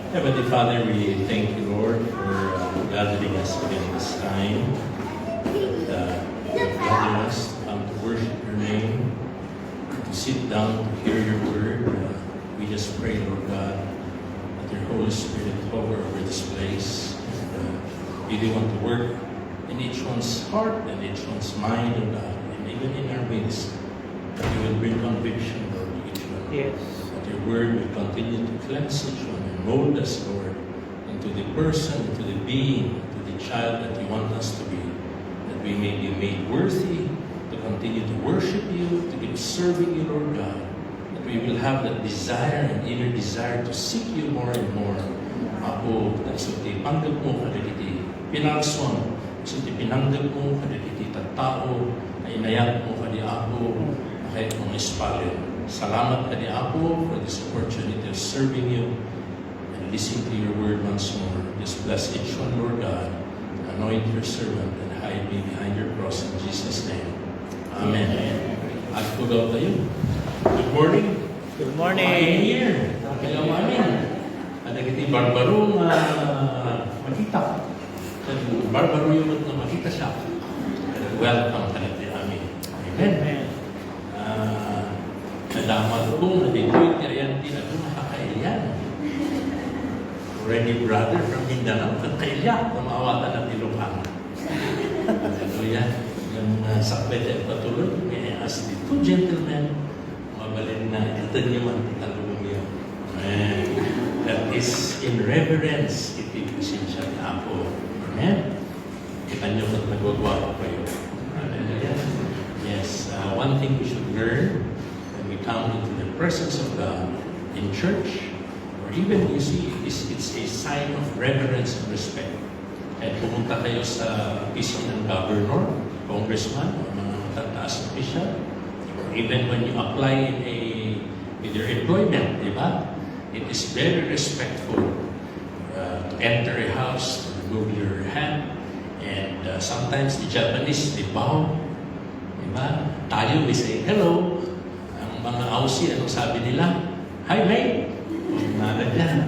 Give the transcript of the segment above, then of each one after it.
Heavenly Father, we thank you, Lord, for gathering us again this time. Gathering us to worship your name, to sit down to hear your word. We just pray, Lord God, that your Holy Spirit hover over this place. We do want to work in each one's heart and each one's mind, Lord God, and even in our midst, that you will bring conviction, Lord, to each one. Yes. That your word will continue to cleanse each one and mold us, Lord, into the person, into the being, into the child that you want us to be. That we may be made worthy to continue to worship you, to keep serving you, Lord God. That we will have that desire and inner desire to seek you more and more. Ako, nagsulti, panggap mo kadagiti, pinalswan, nagsulti, pinanggap mo kadagiti, tattao, na inayat mo kadi ako, kahit mong ispalin. Salamat kadi ako for this opportunity of serving you and listening to your word once more. Just bless each one, Lord God. Anoint your servant and hide me behind your cross in Jesus' name. Amen. Agpugaw tayo. Good morning. Good morning. Happy New Year. Kaya amin. Ada kita barbaro makita. Barbaro yung na makita siya. Welcome talaga amin. Amen. Nalaman ko na dito'y kirayan din ako nakakailian. Already brother from Mindanao, kakailya, namawatan ng Ilocano. Hallelujah. Yung sakbet ay patuloy, may as the two gentlemen, mabalin na ito niyo man talong niyo. That is in reverence, ipipisin siya ni Apo. Amen? Kita niyo kung nagwagwa ko kayo. Hallelujah. Yes, one thing we should learn when we come into the presence of God in church, or even you see, it's a sign of reverence and respect. Kahit pumunta kayo sa piso ng governor, congressman, o mga matataas na official, or even when you apply with your employment, di ba? It is very respectful to enter a house, to remove your hand, and sometimes the Japanese, they bow, di ba? Tayo, we say, hello. Ang mga Aussie, anong sabi nila? Hi, mate. Nada dyan.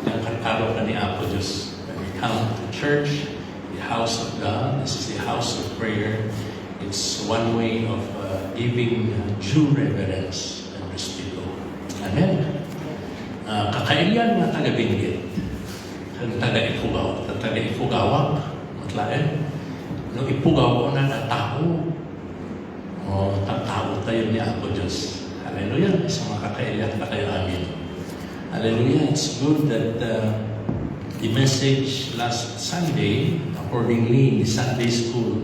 Ang karkaro ka ni Apo Diyos. When we come to church, the house of God, this is the house of prayer. It's one way of giving due reverence and respect. Amen. Kakailian nga taga-binggit. Ang taga-ipugaw. Ang taga-ipugawak. Matlain. Nung ipugaw ko na natao. O, tatao tayo ni Apo Diyos. Hallelujah. Sa mga kakailian na kayo amin. Hallelujah. It's good that the message last Sunday, accordingly in the Sunday school,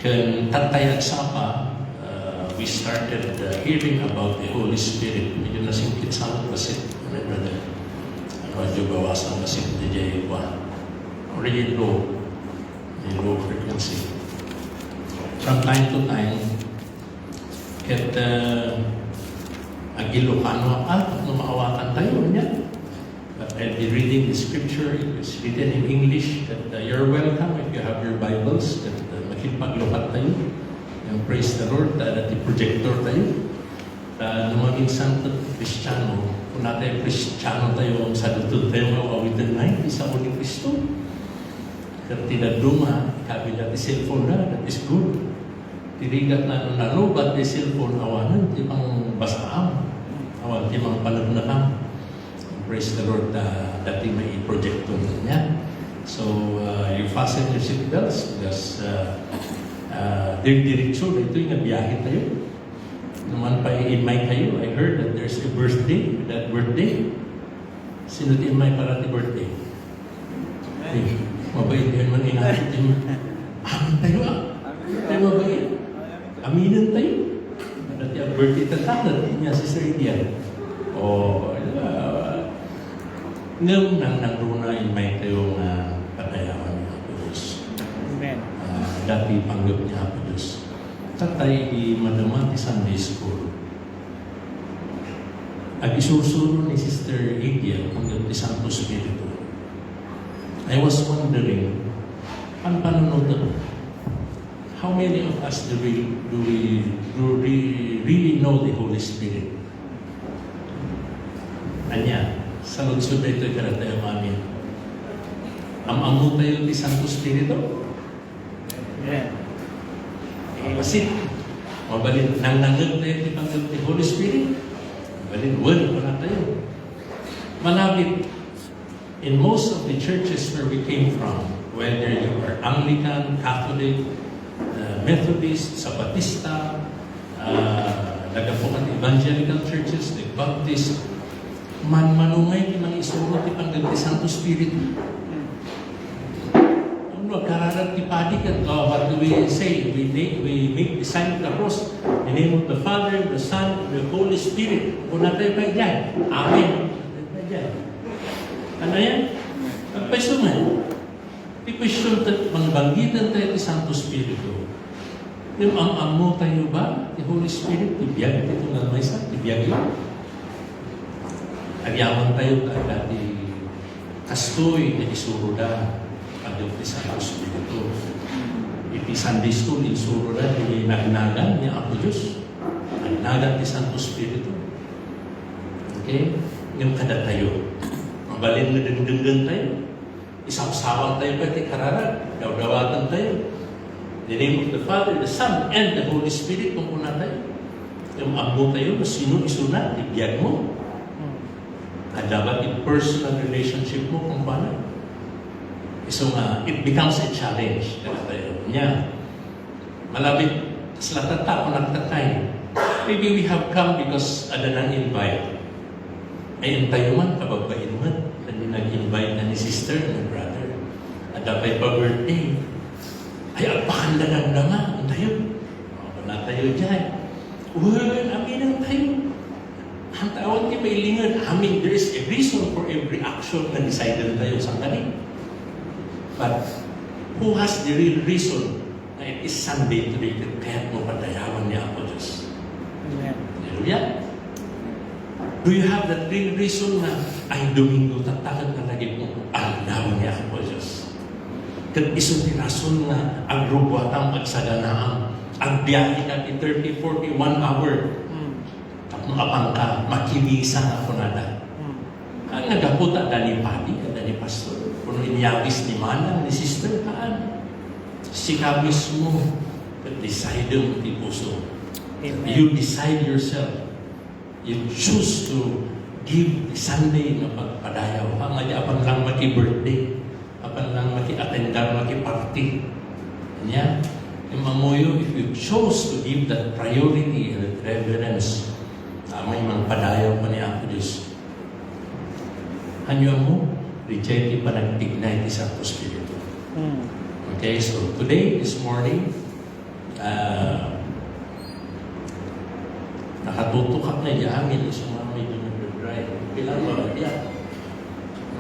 kan Tantayag Sapa, we started hearing about the Holy Spirit. Medyo nasingkit sa akin kasi, brother. Medyo bawasan kasi DJ ko. Already low. May low frequency. From time to time, at Agilocano at maawakan tayo niya. But I'll be reading the scripture. It's written in English that you're welcome if you have your Bibles. That makipaglukat tayo. Praise the Lord, that the projector tayo. Nung maging santo Kristiyano, kung natin Kristiyano tayo, sa dutod tayo mawawitan na, isa mo ni Kristo. Kaya tinaduma, ikabi natin cellphone na, that is good. Tirigat na nung nalubat ni cellphone, awanan, di pang basaam. Awan, di pang palagnakam. Praise the Lord, dati may projector niya. So, you fasten your seatbelts because diretso na ito yung biyahe tayo. Naman pa i-imay kayo, I heard that there's a birthday. That birthday, sino i-imay para the birthday? Ay, mabait yan man inalit yung amin tayo Ay, mabait. Aminan tayo. Dati ang birthday tatanat niya si Sir Idian. Ngayon nang runa i-imay tayo patayawan niya po Diyos. Amen. Dati panggap niya po Diyos. Tatay di madamati Sunday School. Ang isusuro ni Sister Idia panggap ni Santo Spirito. I was wondering, ang panunod how many of us do we really know the Holy Spirit? Anya, Sa lunsod na ito'y karatayo amin. Amamu tayo ti Santo Espiritu. Amen. Masin. Mabalin. Nangnangag tayo ti Panginoon ti Holy Spirit. Mabalin. Word ko na tayo. Malapit. In most of the churches where we came from, whether you are Anglican, Catholic, Methodist, Sabatista, nagapukan evangelical churches, the Baptist, manunay ti mga isuro ti Panginoon ti Santo Espiritu. Kararag ti padi kan, what do we say? We make the sign of the cross in the name of the Father, the Son, and the Holy Spirit. Kung natin pa dyan, Amen. Ano yan? Pagpaisungan. Di question at mangbanggitan tayo ti Santo Espiritu. Yung am-amo tayo ba? Ti Holy Spirit, tibiyag ito nga may sa, tibiyag yun. Agyaman tayo tayo ti kastoy na isuro na pagdaw ti Santo Espiritu. Iti Sunday School, isuro na ti nagnagan ni Apo Diyos. Nagnagan ti Santo Espiritu. Okay? Yung kada tayo. Mabalin na dengdenggan tayo. Isang-sawang tayo pa ti kararag. Dawdawatan tayo. In the name of the Father, the Son, and the Holy Spirit, kung kuna tayo. Yung amo tayo, sino isuna, ibiyag mo. Dapat yung personal relationship mo kung paano. So it becomes a challenge. Yeah. Malapit, slatata o nagtatay. Maybe we have come because ada nang invite. Ay, tayo man, kababain man. Hindi nag-invite na ni sister, ni brother. Ada pa'y pa-birthday. Ay, agpakanda lang naman. Tayo. Wala tayo dyan. Well, amin tayo. Ang tawag ni Mailingan, there is a reason for every action na decided tayo sa kanil. But who has the real reason na it is Sunday today kaya mo padayawan niya ako Diyos? Amen. Hallelujah. Do you have that real reason na ay Domingo tatakan na lagi mo alawan niya ako Diyos? Kat iso ti rason na ang rubuatang pagsaganaang ang biyahe ka ti 30, 40, 1 hour. Tapos apang ka, makimisa na ako nada. Ang nagaputa dani padi, dani pastor. Kung inyabis ni manang, ni sister, kaan. Sikabis mo, decide mo ti puso. Amen. You decide yourself. You choose to give the Sunday na pagpadayaw. Ang apan lang maki-birthday, apan lang maki-attendar, maki-party. Kanya, yung mamuyo, if you chose to give that priority and reverence, may mga padayaw pa niya ako Diyos. Hanyo mo, reject pa nagtignay ti Santo Espiritu. Okay, so today, this morning, nakatutukak na yamin sa mga medyo nag-drive. Kailan mabagyak?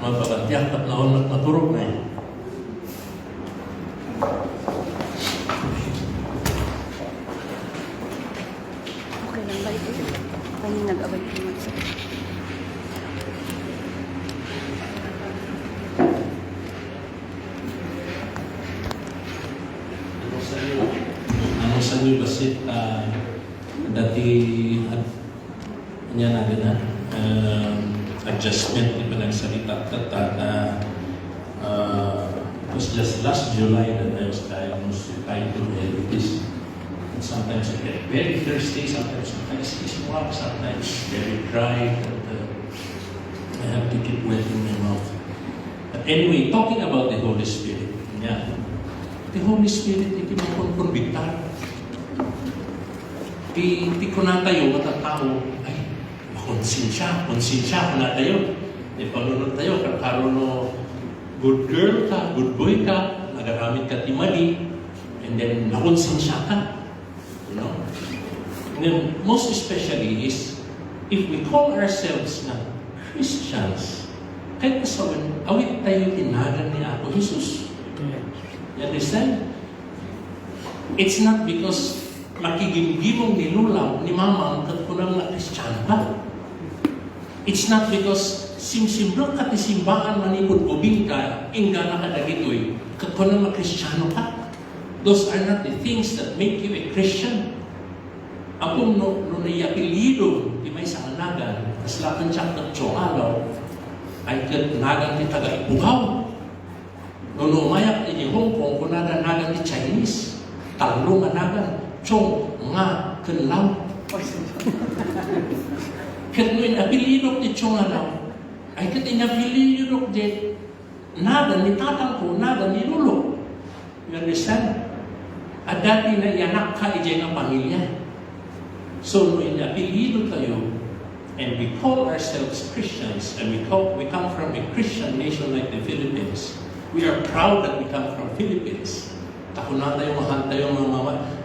Mabagyak at naon at naturog na yun. Okay lang ba ito? Kaya nag-abay ko naman sa Ano sa inyo basit dati niya natin na adjustment di pa nagsalita na it was just last July that I was diagnosed with type 2 diabetes. And sometimes I get very thirsty, sometimes my eyes swap, sometimes very dry, and I have to keep wetting my mouth. But anyway, talking about the Holy Spirit, yeah. The Holy Spirit, hindi mo konkonbiktar. Di ko na tayo, matatao, ay, konsensya ko na tayo. Di panunod tayo, karon no, good girl ka, good boy ka, nagagamit ka timali, and then nakonsensya ka. You know? And then, most especially is, if we call ourselves na Christians, kahit sa awit tayo tinagan ni Ako Jesus. You understand? It's not because makigimgimong ni Lula, ni Mama, kat kunang na Kristiyano ba? It's not because simsimblok ka ti simbahan manipod ubing ka, ingga na ka dagitoy, kat kunang na Kristiyano ka. Those are not the things that make you a Christian. Ako no naiapilido, di may sa anagan, kaslakan siya kat chongalaw, ay kat nagan ti taga Ipugaw. Nono umayak ti Hong Kong, kunada nagan ti Chinese. Talo nga nagan, chong nga kenlaw. Kat noin apelidok ti chong nga law, ay kat inapelidok di nagan ni tatang ko, nagan ni lulo. You understand? At dati na yanak ka ijay nga pamilya. So, noin apelido tayo, and we call ourselves Christians, and we come from a Christian nation like the Philippines. We are proud that we come from Philippines. Tako na tayo, mahal tayo,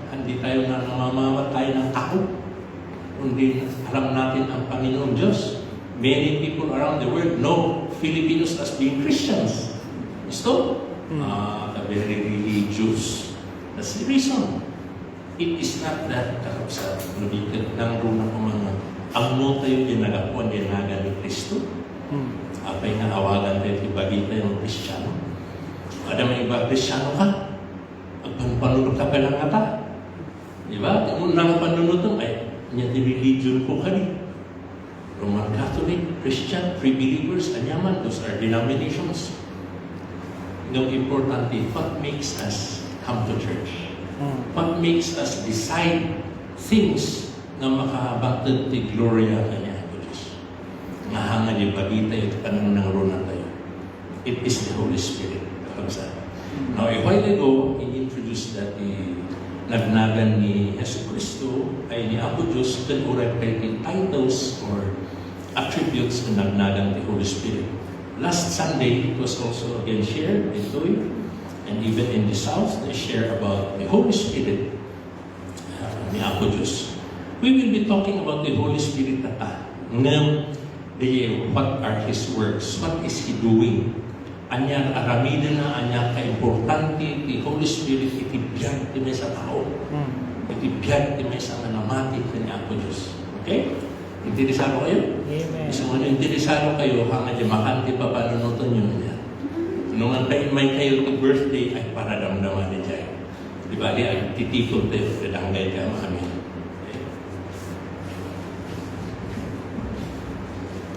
hindi tayo na namamatay ng tao. Kundi alam natin ang Panginoon Diyos. Many people around the world know Filipinos as being Christians. Gusto? Very religious. That's the reason. It is not that kakapsat. Nabigat ng runa ko mga ang mo tayo ginagapuan din naga ni Kristo. Apay nga awagan tayo ibagin tayo ng Kristiyano. Ada may iba Kristiyano ka. Agpanunod ka pa lang ata. Diba? Kung unang panunod mo, ay niya di religion ko ka rin. Roman Catholic, Christian, free believers, anyaman, those are denominations. No importante, what makes us come to church? What makes us decide things na makahabatan ti Gloria kanya ko Diyos? Mahanga di bagita ito kanang nangruna tayo. It is the Holy Spirit. Now, a while ago, he introduced that the nagnagan ni Yesu Cristo ay ni Apo Diyos kan uray kay titles or attributes na nagnagan ni Holy Spirit. Last Sunday, it was also again shared in Tuy, and even in the South, they share about the Holy Spirit ni Apo Diyos. We will be talking about the Holy Spirit tata. What are His works? What is He doing? Anya aramida na, anya ka-importante, the Holy Spirit, itibiyag ti may sa tao. Itibiyag ti may sa manamati ni Apo Diyos. Okay? Interesado kayo? Amen. Isang interesado kayo, hanga di makanti pa panunutan nyo niya. Nung ang may kayo to birthday, ay para damdaman ni Jai. Di ba? Di ay titikot tayo, kadanggay ka mami. Okay?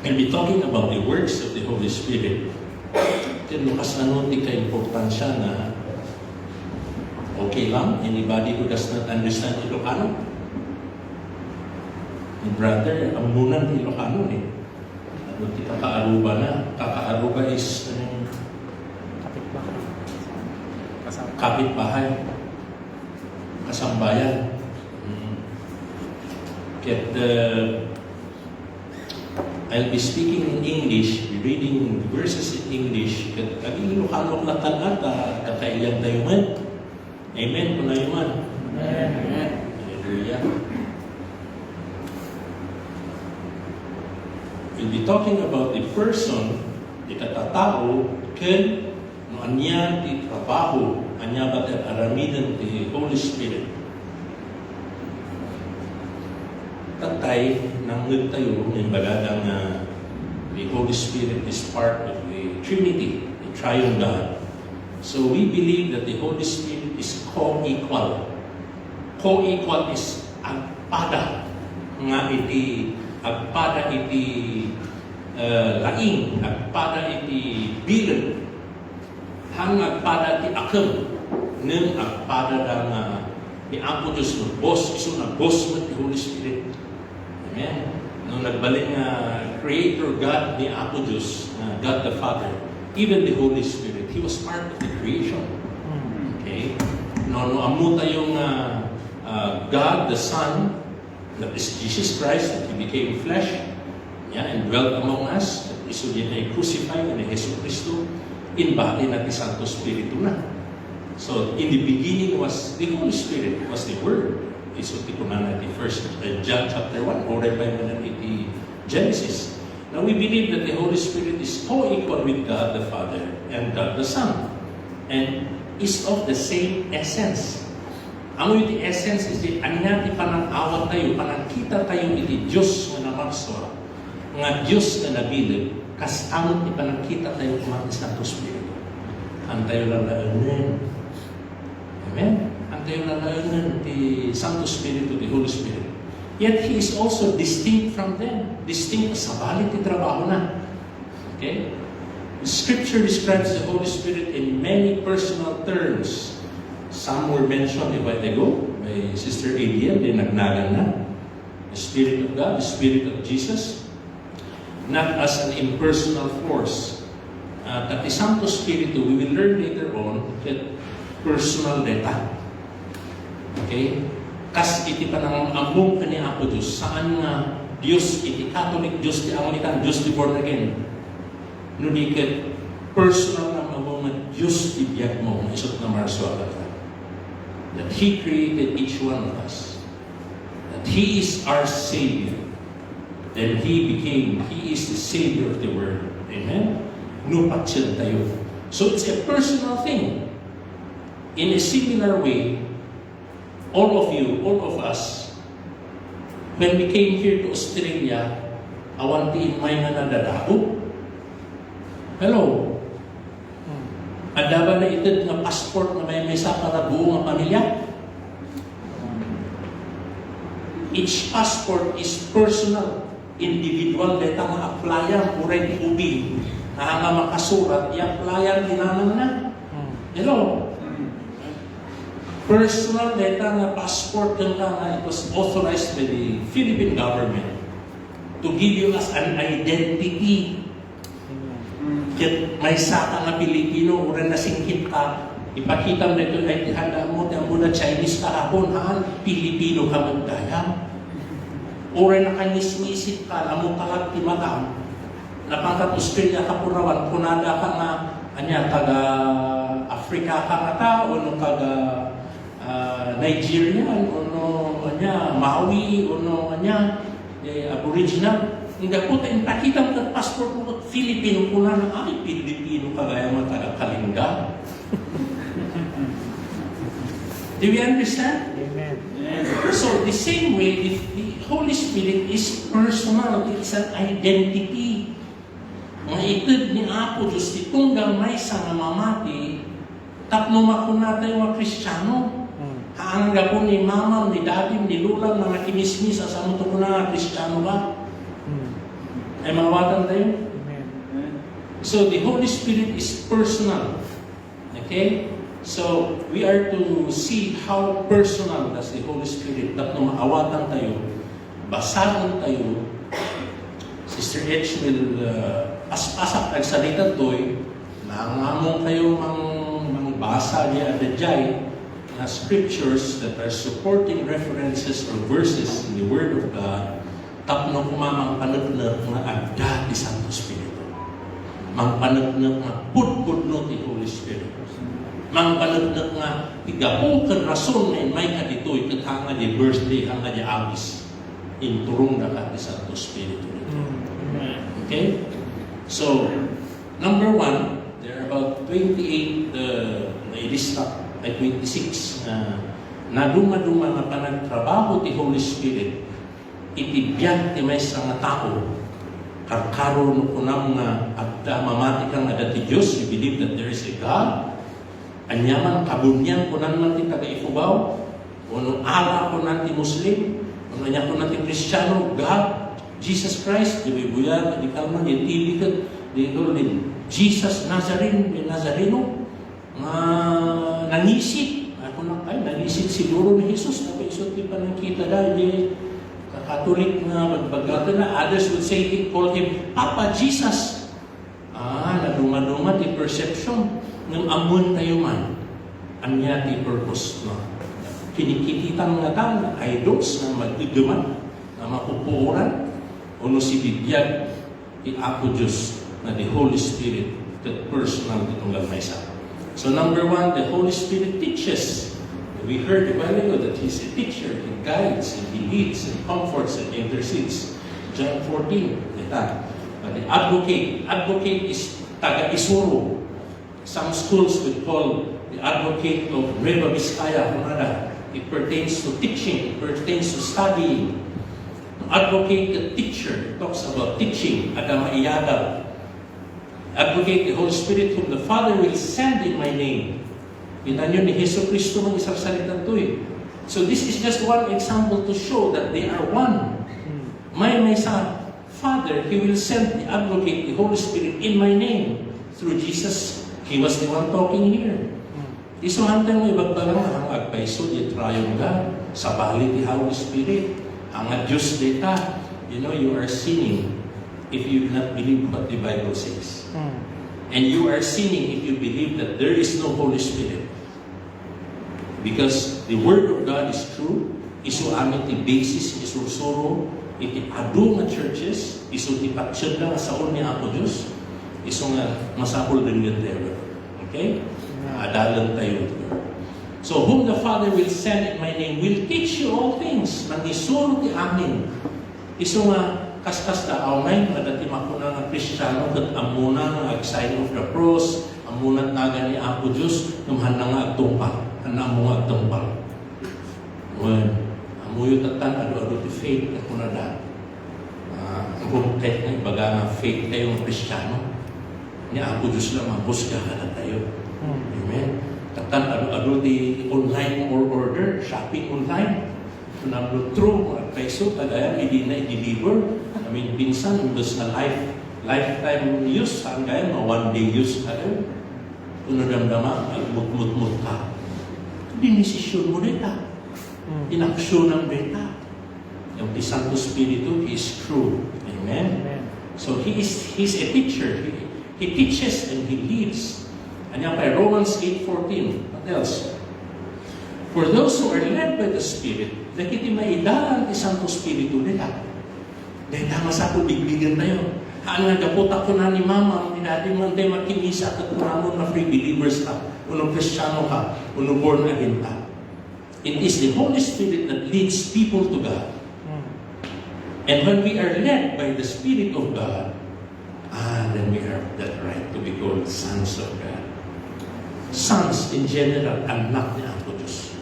I'll be talking about the works of the Holy Spirit. Lukas ano ti ka-importansya na okay lang? Anybody who does not understand Ilocano? Brother, ang munan ti Ilocano eh. Ano ti kakaaruba na? Kakaaruba is kapitbahay. Kasambayan. I'll be speaking in English, reading verses in English. Kaging Ilocano na tanata, kakailan tayo man. Amen, kunayo man. Amen. Hallelujah. We'll be talking about the person, the katatao, ken, no anya, the trabaho, anya ba the aramidan, the Holy Spirit. Tatay, nanggod tayo, yung baladang the Holy Spirit is part of the Trinity, the Triune God. So we believe that the Holy Spirit is co-equal. Co-equal is agpada. Nga iti, agpada iti laing, agpada iti bilang. Hang agpada iti akam. Nang agpada ng ni Apo Diyos no boss, iso na boss mo ti Holy Spirit. Amen. Nung nagbalik nga Creator God ni Apo Diyos, God the Father, even the Holy Spirit, He was part of the creation. Okay? No amo tayong God the Son, that is Jesus Christ, that He became flesh, and dwelt among us, that iso din ay crucified ni Jesus Cristo, in body na ti Santo Spiritu na. So, in the beginning was the Holy Spirit, was the Word. Isulti ko na natin first, John chapter 1, order by iti Genesis. Now, we believe that the Holy Spirit is co-equal with God the Father and God the Son, and is of the same essence. Amo iti essence is the anya ti panang-awat tayo, panangkita tayo iti Diyos nga namarswa, nga Diyos na nabilib, kas amo ti panangkita tayo kumatis na to Spiritu. Antayo lang na Amen? Antayo na ti Santo Spiritu, the Holy Spirit. Yet He is also distinct from them. Distinct sa balik ti trabaho na. Okay? Scripture describes the Holy Spirit in many personal terms. Some were mentioned a while ago by Sister Adrian, dinagnagan na. The Spirit of God, the Spirit of Jesus, not as an impersonal force. At the Santo Spiritu, we will learn later on that personal data. Okay? Kas iti panang ambong kani Apo Diyos, saan nga Diyos, iti Catholic Diyos, ti Anglican, Diyos, ti born again. No di ket personal na ambong nga Diyos, ti biyag mo, isot na marswa ka. That He created each one of us. That He is our Savior. Then He is the Savior of the world. Amen? Nupatsyan tayo. So it's a personal thing. In a similar way, all of you, all of us, when we came here to Australia, awantiin may nga nadadako. Hello? Adaba na itid nga passport na may sa para buong nga pamilya? Each passport is personal, individual, deta nga applyan, uray di ubing, na nga makasurat, i-applyan dinanang na. Hello? Personal data nga passport yung nga, it was authorized by the Philippine government to give you as an identity. Kaya may saka nga Pilipino, ura na singkit ka, ipakita mo na ito, ay handa mo, tiyan mo na Chinese kahapon, haan, Pilipino ka magdayang. Ura na kanismisit ka, amo kalat timatang, napangkat Australia ka purawan, kunada ka nga, anya, taga Africa ka nga ta, o no kaga Nigerian, o no, anya, Maui, o no, anya, Aboriginal. Hindi po tayo nakita mo ng passport mo, Filipino ko na, ay, Pilipino kagaya mo taga Kalinga. Do we understand? Amen. So, the same way, the Holy Spirit is personal. It's an identity. Mga itid ni Apo Diyos, itong gamay sa mamati, tapno makunata yung mga Kristiyano. Haangga po ni mama, ni daddy, ni lulang, mga kimismis, sa muto ko na Kristiyano ba? Ay mawatan tayo? So, the Holy Spirit is personal. Okay? So, we are to see how personal does the Holy Spirit. Tapno maawatan tayo, basahan tayo. Sister Edge will aspasak nagsalita to'y nangamong kayo mangbasa niya at the jay na scriptures that are supporting references or verses in the Word of God. Tapno kumamang panagnak na agda di Santo Espiritu. Mang panagnak na pudpudno ti Holy Spirit. Mang panagnak na tigapukan rason na may kaditoy kat hanga di birthday, hanga di agis. Inturong na ka di Santo Espiritu. Okay? So, number 1, there are about 28 nailista, ay 26 na duma-duma na panagtrabaho ti Holy Spirit itibiyag ti may sa nga tao karkaro no kunam nga adda mamati kang adda ti Diyos, you believe that there is a God, anyaman kabunyan kunan man ti taga-Ifugao, o no ala kunan ti Muslim, o no nya kunan ti Kristiyano, God, Jesus Christ, di bibuyan, di kalman, di tibikat, di Jesus Nazareno, nga nangisit, ako na kayo, nangisit siguro ni Jesus, napaisot di pa nakita dahil di Catholic na magbagata na, others would say, call him Papa Jesus. Naduma-duma ti perception ng amon tayo man. Anya ti purpose no. Kinikititan nga ta na idols na magduduman, na mapupuuran, o no si bibiyag ti Apo Diyos na the Holy Spirit, that personal itong lamay sa. So number 1, the Holy Spirit teaches. We heard a while ago that He's a teacher, He guides, and He leads, and comforts, and intercedes. John 14, ita. But the advocate is taga-isuro. Some schools would call the advocate of Nueva Vizcaya, Hunada. It pertains to teaching, it pertains to studying. Advocate, the teacher, talks about teaching, agamaiyadal. Advocate, the Holy Spirit, whom the Father will send in my name. Kita nyo ni Hesus Kristo ng isang salita ito eh. So this is just one example to show that they are one. May sa Father, He will send the Advocate, the Holy Spirit, in my name. Through Jesus, He was the one talking here. Isuhantay mo ibagbalang ang agpaiso, di trayong God, sa bali di Holy Spirit, ang Diyos data. You know, you are sinning if you do not believe what the Bible says. And you are sinning if you believe that there is no Holy Spirit. Because the Word of God is true, isu amit ti basis, isu suro, iti adu nga churches, isu ti patsyod lang sa ni Apo Diyos, isu nga masapol din yun there. Okay? Adalan tayo. So, whom the Father will send in my name will teach you all things. Mangisuro ti amin. Isu nga kaskas da awnay, madati makuna nga Kristiyano, kat amuna nga sign of the cross, amuna taga ni Apo Diyos, numhan na nga agtungpang. Anak mo nga agtungpang. Well, amuyo tatan adu-adu ti faith ako na da. Ang protect na ibaga nga faith tayo ng Kristiyano. Ni Apo Diyos lang mabusga ka na tayo. Amen. Tatan adu-adu ti online or order, shopping online. Nablo true, mga peso, kagaya, hindi na i-deliver. I mean, pinsan, imbes na lifetime use, kagaya, mga one-day use, kagaya. Kung nadamdama, mut-mut ka. Dinisisyon mo dita. Inaksyon ng dita. Yung Santo Espiritu, He is true. Amen? So, He's a teacher. He teaches and He leads. And yan pa, Romans 8:14. What else? For those who are led by the Spirit, nakiti maidaan ti Santo Espiritu nila. Dahil tama sa ako, bigbigan tayo. Haan nga, daputak ko na ni Mama, ang dinading man tayo makinisa at kunamon na free believers ka, unong Kristiyano ka, unong born again ka. It is the Holy Spirit that leads people to God. And when we are led by the Spirit of God, then we have that right to be called sons of God. Sons in general, anak ni Apo Diyos.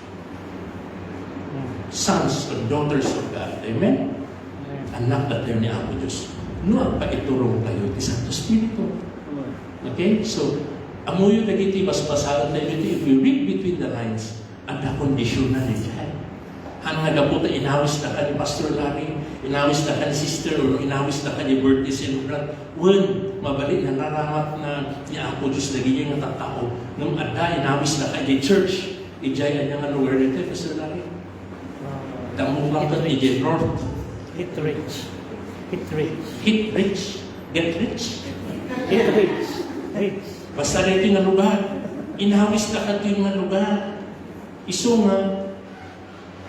Sons and daughters of God. Amen? Anak na tayo ni Apo Diyos. No, paiturong tayo ti Santo Espiritu. Okay? So, amuyo nagiti basbasalan tayo ito. If you read between the lines, ada kondisyon na rin dyan. Ang nagabuta, inawis na ka ni Pastor Larry, inawis na ka ni Sister, or inawis na ka ni birthday celebrant. When, mabalik na naramat na ni Apo Diyos, lagi niya nga tatao. Nung ada, inawis na ka ni church. Ijay niya nga lugar nito, Pastor Larry. Tamong lang ka ni J. North. Hit rich. Hit rich. Hit rich. Get rich. Hit rich. Rich. Basta rin nga lugar. Inawis na ka ito yung lugar. Iso nga,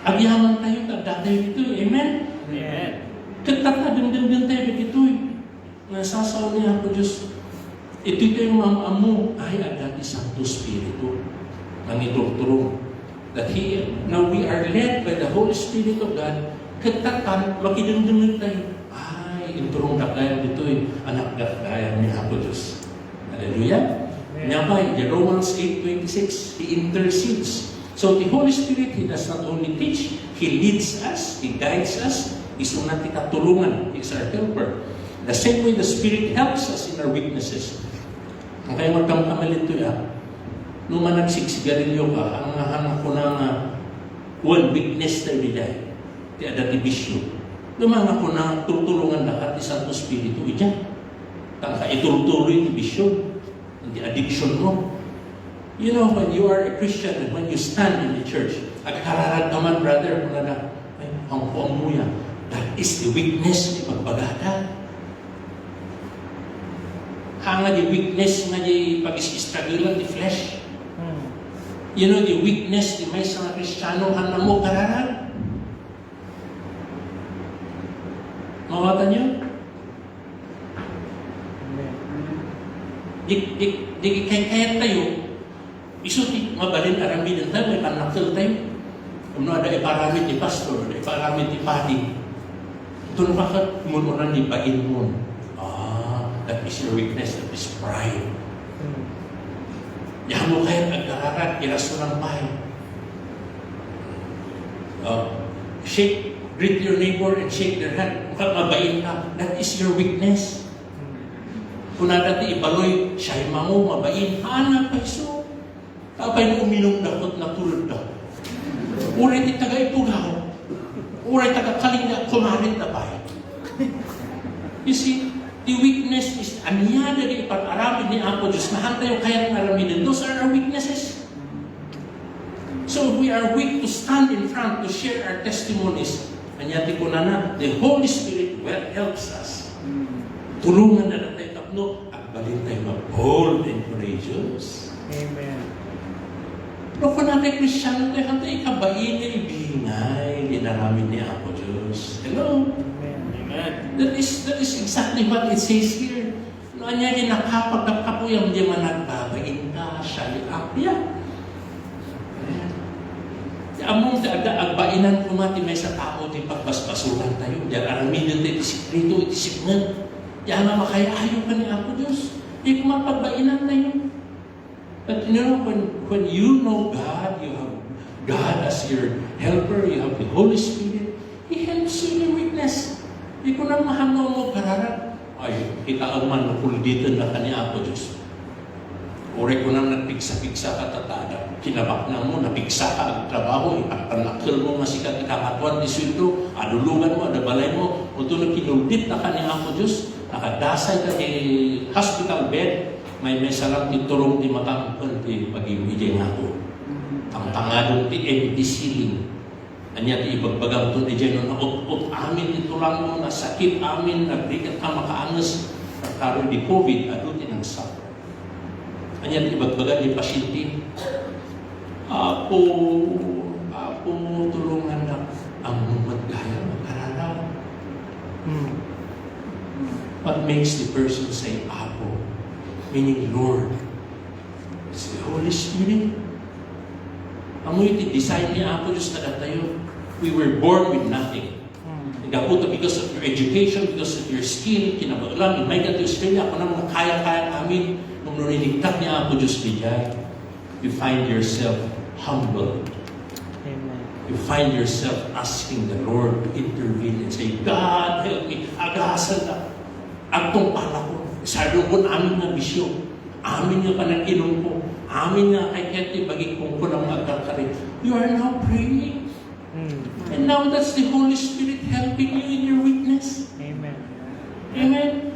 agyaman tayo, tagda tayo dito. Amen? Amen. Katak na, dun tayo dito. Nasasaw niya ako, Diyos. Ito yung mamamu. Ay, agad Santo Espiritu. Ang iturturong. That now we are led by the Holy Spirit of God. Katakan, makidundun tayo. Ay, inturong dakayan dito anak dakayan ni Apo Diyos. Hallelujah. Nga pa, in Romans 8:26, He intercedes. So the Holy Spirit, He does not only teach, He leads us, He guides us, He's unang tikatulungan, He's our helper. The same way the Spirit helps us in our weaknesses. Ang kayo magkamkamalit ito nung managsigsigarilyo ka, ang nahanap ko na one weakness tayo nila, ti ada ti bisyo. Lumanga ko na tutulungan na ka ti Santo Espiritu, ija. Tangka ituloy ti bisyo, ti addiction mo. You know, when you are a Christian and when you stand in the church, agkararad naman, brother, kung na, ay, ang puamuya, that is the weakness ni pagpagada. Hanga the weakness nga di pag-struggle di flesh. You know, the weakness di may sa mga Kristiyano, hanga mo kararad. Mawatan nyo? Di kaya tayo, isuti, mabalin aramidan tayo, may panakil tayo. Kung no, ada iparamit ni pastor, ada iparamit ni padi. Ito na bakit mununan ni bain mo? That is your weakness, that is pride. Yahan mo kayo agkararat, iraso ng bahay. Greet your neighbor and shake their hand. Mukhang mabain ka, that is your weakness. Kung dati ibaloy, siya'y mango, mabain, hanap pa iso. Kapay mo uminom dakot na tulad daw. Uray ti taga ipugaw. Uray taga kalinga, kumarin na bahay. You see, the weakness is aniya dari ipag-aramin ni Apo Diyos na hantay kayang araminan. Those are our weaknesses. So if we are weak to stand in front to share our testimonies, anyati ko na, the Holy Spirit well helps us. Tulungan na tayo tapno at balin tayo mag-bold and courageous. Amen. Pero kung natin Kristyano tayo, hantay kabain na ibingay, ginaramin ni Apo Diyos. Hello? Amen. That is exactly what it says here. No, anya yung nakapagkapoy di man nagbabain ka, siya liapya. Among agbainan ko mati may sa tao di pagbasbasuran tayo. Diyan aramin yun tayo, isikrito, itisipnan. Diyan na makayaayo ka ni Apo Diyos. Di ko mapagbainan tayo. But you know, when you know God, you have God as your helper, you have the Holy Spirit, He helps you in your weakness. Di ko na mahanaw mo kararap. Ay, kita man dito na ka ni Apo Diyos. Ore ko nang nagpigsa-pigsa ka tatada. Kinabak na mo, napigsa ka ang trabaho, ipapanakil mo masikat ikakatuan di sweldo, adulugan mo, adabalay mo, o ito na kinuldit na ka ni Apo Diyos, nakadasay ka di hospital bed, may salang iturong di makampan di pag-ibigay nga ako. Ang pangadong di empty ceiling. Anya ti ibagbagang to di dyan na ut amin ito lang mo, nasakit amin, nagrikat ka makaangas, karoon di COVID, adutin ang suffer. Anya ti ibagbagan di pasyente. Apo, tulungan na ang magaya magkararaw. What makes the person say, Apo? Meaning, Lord. It's the Holy Spirit. Amo iti design ni Apo Diyos na tayo. We were born with nothing. Nagaputo because of your education, because of your skill, kinabaglan, may ka to Australia, ako nang makaya-kaya namin, nung nuniligtat ni Apo Diyos bigay, you find yourself humble. Amen. You find yourself asking the Lord to intervene and say, God, help me. Agasan na. Agtong pala ko. Sa doon amin na bisyo. Amin nga panaginom ko. Amin nga kay Keti bagay kong ko ng magkakarit. You are now praying. And now that's the Holy Spirit helping you in your weakness. Amen. Amen.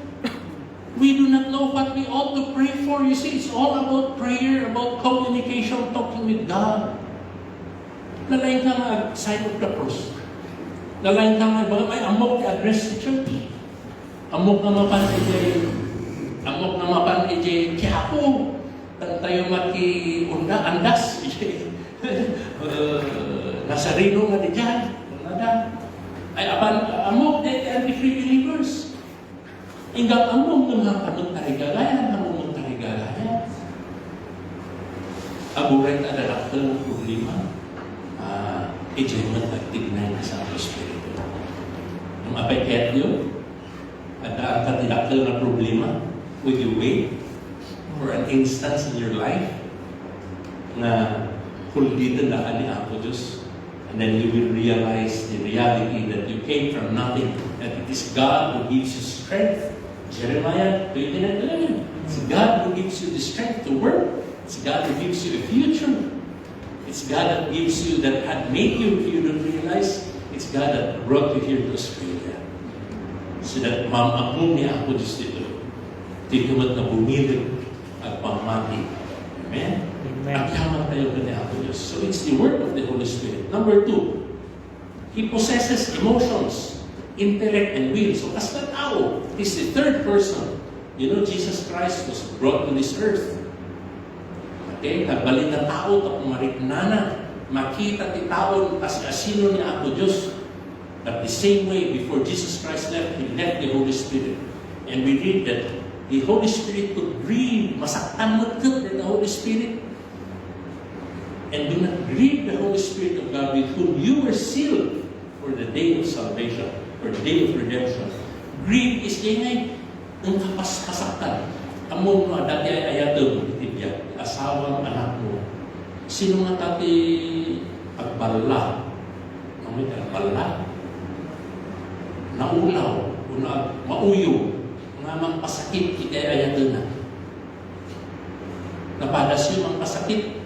We do not know what we ought to pray for. You see, it's all about prayer, about communication, talking with God. Lalayin ka mag-sign of the cross. Lalayin ka may amok address the church. Amok na mapan ije Quiapo. Tayo maki-unda, andas. Nasarino nga di dyan. Ay, amok are the free believers. Hinggang among mga kamagtarigalayan, aburay na dalakal ng problema, ijayman nagtignay na sa Espiritu. Ang apay yun, at ang katilakal na problema, would you wait for an instance in your life na hulditan na ka ni Apo Diyos? And then you will realize the reality that you came from nothing, that it is God who gives you strength. Jeremiah 29:11. It's God who gives you the strength to work. It's God who gives you a future. It's God that gives you, that had made you, if you don't realize, it's God that brought you here to Australia. So that mamamong niya ako Diyos dito. Dito mat na bumilig at pamati. Amen? At yaman tayo ka niya ako Diyos. So it's the work of the Holy Spirit. Number 2, He possesses emotions, intellect, and will. So as na tao, He's the third person. You know, Jesus Christ was brought to this earth. Okay? Nagbalin na tao, tapos mariknana. Makita ti tao, as-asino ni Apo Diyos. But the same way, before Jesus Christ left, He left the Holy Spirit. And we read that the Holy Spirit could grieve, masaktan mo the Holy Spirit. And do not grieve the Holy Spirit of God with whom you were sealed for the day of salvation, for the day of redemption. Grieve is ingay ng kapas-kasaktan. Among mga dati ay ayatong itibya, asawang anak mo. Sino nga tati pagbala? May pagbala? Naulaw, mauyo, nga mang pasakit, ikay ayatong na. Napadas yun ang pasakit.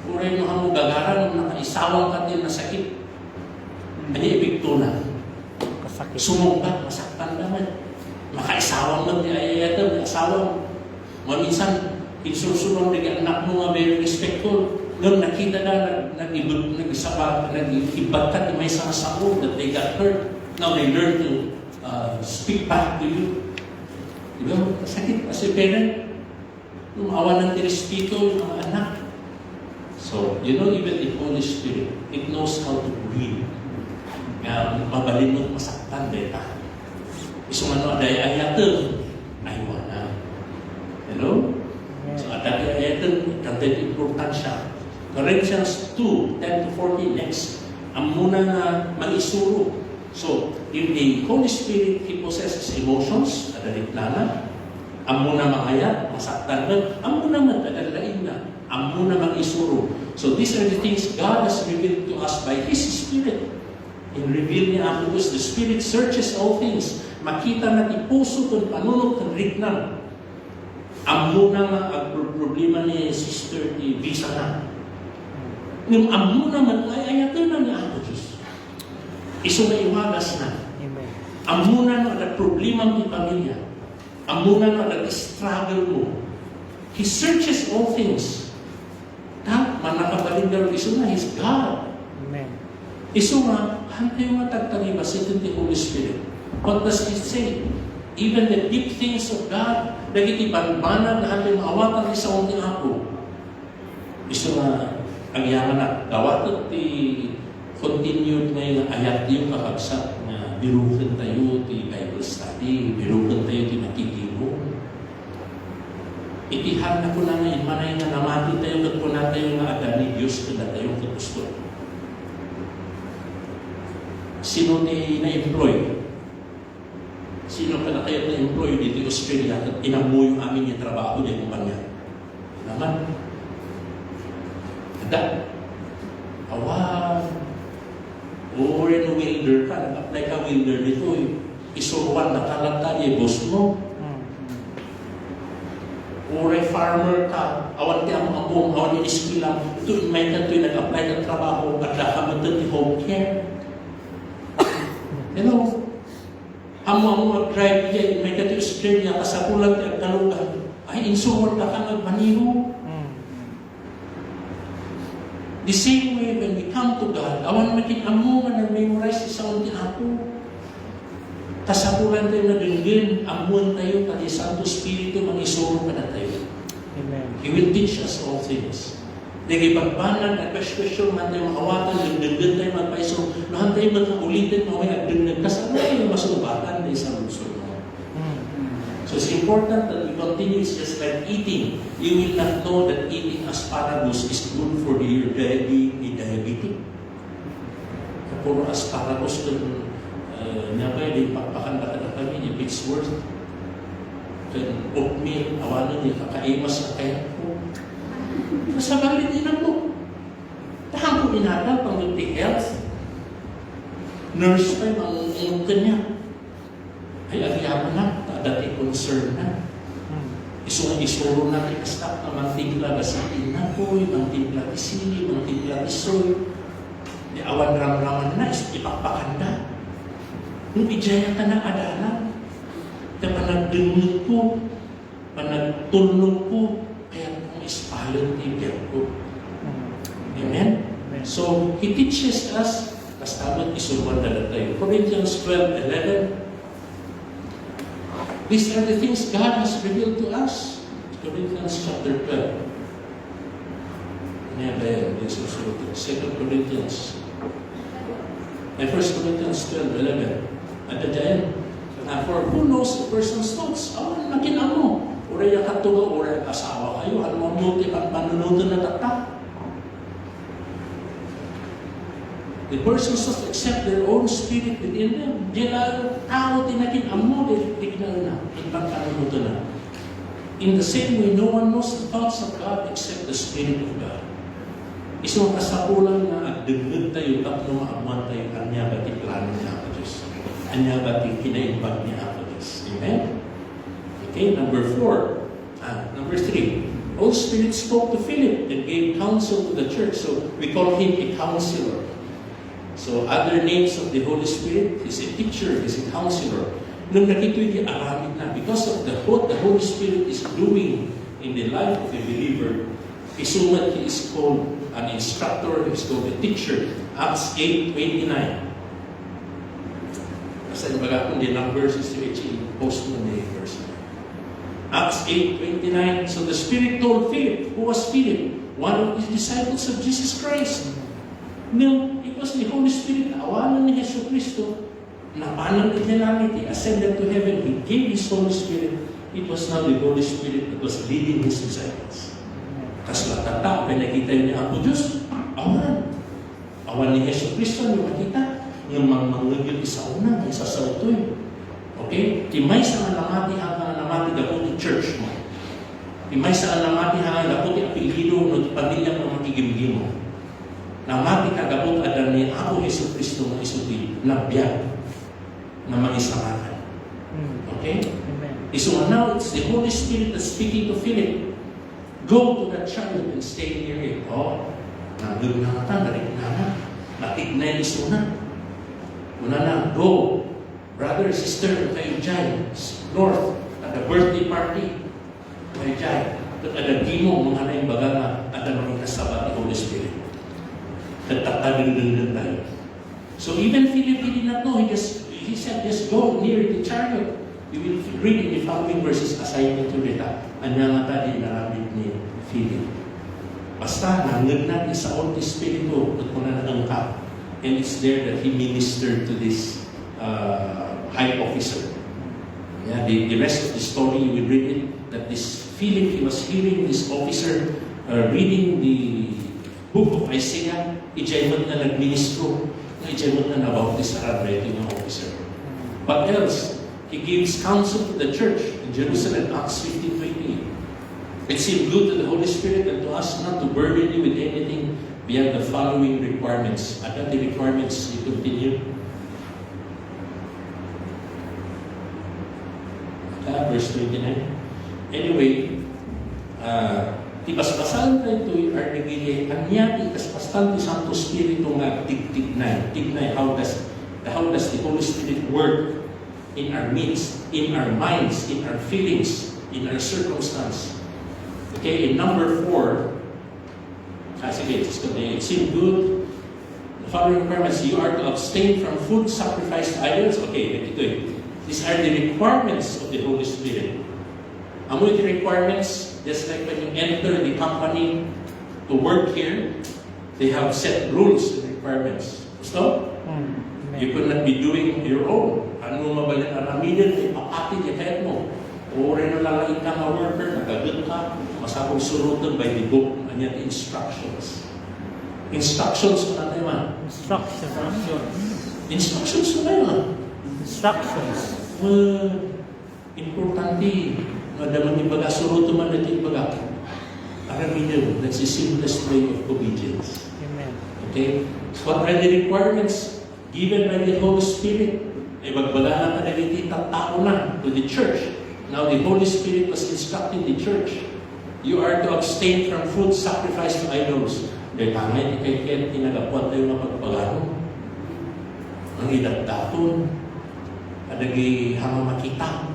Kuray mo hamo gagaran ng nakaisawang katil na sakit. Ano ibig tuna? Kasakit. Sumungkat, masaktan naman. Makaisawang lang di ayayatan, asawang. Maminsan, insulsulang ng anak mo nga very respectful. Nung nakita na nag-ibat ka, may isang sako that they got hurt. Now they learn to speak back to you. Diba? Sakit kasi parent. Lumawa ng Espiritu yung mga anak. So, even the Holy Spirit, it knows how to breathe. Mabalimot masaktan, beta. Isang ayatan, aywana. Hello? So, ayatan, kanday importansya. Corinthians 2:10-14 next. Ang muna na maisuro. So, if the Holy Spirit, He possesses emotions, adalitlana, ang muna makaya, masaktan na, ang muna matadalain na, ang muna maisuro. So, these are the things God has revealed to us by His Spirit. In reveal niya ako, because the Spirit searches all things. Makita natin puso kung panunod ng riknan. Ang muna nga, ang problema ni Sister, Visa na. Nung ang muna man, ayatan na niya ako, Diyos. Iso na iwagas na. Amen. Ang muna na ang problema ng pamilya. Ang muna na nag-struggle mo. He searches all things. Manakabalinggar iso na, He's God. Amen. Iso nga, hantay nga tagtaniba sa the Holy Spirit. What does it say? Even the deep things of God, nagiti banbanag na hantay maawatan sa unting ako. Iso nga, ang yaman na, dawatot continued ngayon ayat yung kakagsak na birukan tayo ti Bible study, birukan tayo ti nakikibo. Itihan na ko na ngayon, manay na namati tayo, kat po na tayo nga aga ni Diyos, kada tayo kutusto. Sino ni na-employ? Sino ka na kayo na-employ dito sa Australia at inamu yung amin yung trabaho niya kumpanya? Naman. Ada. Awan. O rin welder ka, nag-apply ka welder dito, isuruan na kalata niya, boss mo. O rin farmer ka, awan ti ang among, awan yung iskilang, ito may na ito nag-apply ng trabaho, at lakamatan ni home care. Hello? Amo mag-drive niya, may ka ito Australia, kasakulang ti ang kalugan, ay insuruan ka ka nagmaniho. The same way when we come to God, awan makin amo nga nag-memorize sa unti ako. Kasapulan tayo na dinggin, amuan tayo, pati Santo Espiritu, mangisuro ka na tayo. Amen. He will teach us all things. Nagipagbanan, nagpeskwestiyon, man tayo makawatan, nagdagdag tayo magpaiso, nahan tayo magkaulitin, maway nagdagdag, kasama tayo masubatan tayo sa lunsod mo. So it's important that we continue. It's just like eating. You will not know that eating asparagus is good for your diabetic. Puro asparagus kung pwede pakpakanda ka na kami, if it's worth kung oatmeal, awanan niya, kakaimas na kaya po. Masabalin din ako. Tahang ko inadal pang health. Nurse pa yung kanya. Ay, agyaman na, dati concern na. Isuro natin kastak na mantigla basitin na po, mantigla isili, mantigla isoy. Di awan ram-raman na, ipakpakanda. Nung ijaya ka na adalan, kaya panagdunod ko, panagtulong ko, kaya kung ispalon tibiyar ko. Amen? So, He teaches us, kastamat isuruan na tayo. Corinthians 12:11, these are the things God has revealed to us. Corinthians chapter 12. Ano yan ba yan? 2 Corinthians. 1 Corinthians 12:11. Ada dyan. For who knows a person's thoughts? Awan, makinan mo. Uray yung katuga, uray asawa kayo. Ano ang muti ang panunutan na tatak? The persons must accept their own spirit within them. Dila tao tinakin amo tignan na ibang kanunutan na. In the same way, no one knows the thoughts of God except the Spirit of God. Isang kasapulan na at dagdag tayo tapno maamuan tayo kanya batik plano niya ako Diyos. Kanya batik kinaimbag niya ako Diyos. Amen? Okay, number 3. Holy Spirit spoke to Philip and gave counsel to the church. So we call him a counselor. So other names of the Holy Spirit, He's a teacher, He's a counselor. Nung nakito'y aramid na, because of what the Holy Spirit is doing in the life of a believer, isumat he is called an instructor, he is called a teacher. Acts 8:29. Kasi baga kung di ng verses to post mo na yung verse. Acts 8:29. So the Spirit told Philip, who was Philip? One of the disciples of Jesus Christ. No, it was the Holy Spirit, awalan ni Yesu Cristo, napanan ni langit, he ascended to heaven, he gave His Holy Spirit. It was now the Holy Spirit that was leading His disciples. Kasi latata, pinakita niya ako, Diyos, awan. Awan ni Yesu Cristo, yung makita, ng mangyayod sa una, isa sa utoy. Okay? Timay sa alamati hanggang alamati daputi church mo. Timay sa alamati hanggang daputi apelido no pamilya mo makigimgim mo. Namati kagabot adan ni ako Yesu Cristo na isuti nabiyag na mangisamahan. Okay? Amen. So now it's the Holy Spirit that's speaking to Philip. Go to that child and stay near him. Oh, nandun na nga, narigna na. Natignay isuna. Una na, go. Brother, sister, kayo dyan. North, at the birthday party. Kayo dyan. At adagimo, mga na yung baga na at ang kasaba ni Holy Spirit. At tatagin tayo. So even Philip did not know. He said, just go near the chariot. You will read in the following verses as I introduce that. Anya nga tadi narabit ni Philip. Basta, nangag natin sa Holy Espiritu at kung nanangka. And it's there that he ministered to this high officer. Yeah, the rest of the story, you will read it, that this Philip, he was hearing this officer reading the book of Isaiah. Ijaymat na nagministro. Ijaymat na nabautis sa radyo yung officer. What else? He gives counsel to the church in Jerusalem, Acts 15:20. It seemed good to the Holy Spirit and to us not to burden you with anything beyond the following requirements. At the requirements, you continue. Verse 29. Anyway, tibas-basan tayo ito'y arnigili. Kanya, ikas-bastan ti Santo Spirito nga tig-tignay. Tignay, how does the Holy Spirit work in our midst, in our minds, in our feelings, in our circumstance. Okay, in number 4, sige, it seemed good. The following requirements, you are to abstain from food sacrificed to idols. Okay, ito eh. These are the requirements of the Holy Spirit. Among the requirements, just like when you enter the company to work here, they have set rules and requirements. Gusto? You could not be doing your own. Ano mabalin ang aminin, ipapatid yung head mo. O rin na lang ka nga worker, nagagot ka, masakong surutan by the book, and instructions. Instructions na naman. Instructions na naman. Instructions. Importante, madaman yung baga, surutan man natin yung baga. Araminin, that's the simplest way of obedience. Amen. Okay? So what are the requirements given by the Holy Spirit? Ay magbala na kaniliti tao na to the church. Now the Holy Spirit was instructing the church. You are to abstain from food sacrificed to idols. Dahil tangay, ikay-kaya tinagapuan tayo ng pagpagano. Ang idagdaton. Adagi hanga makita.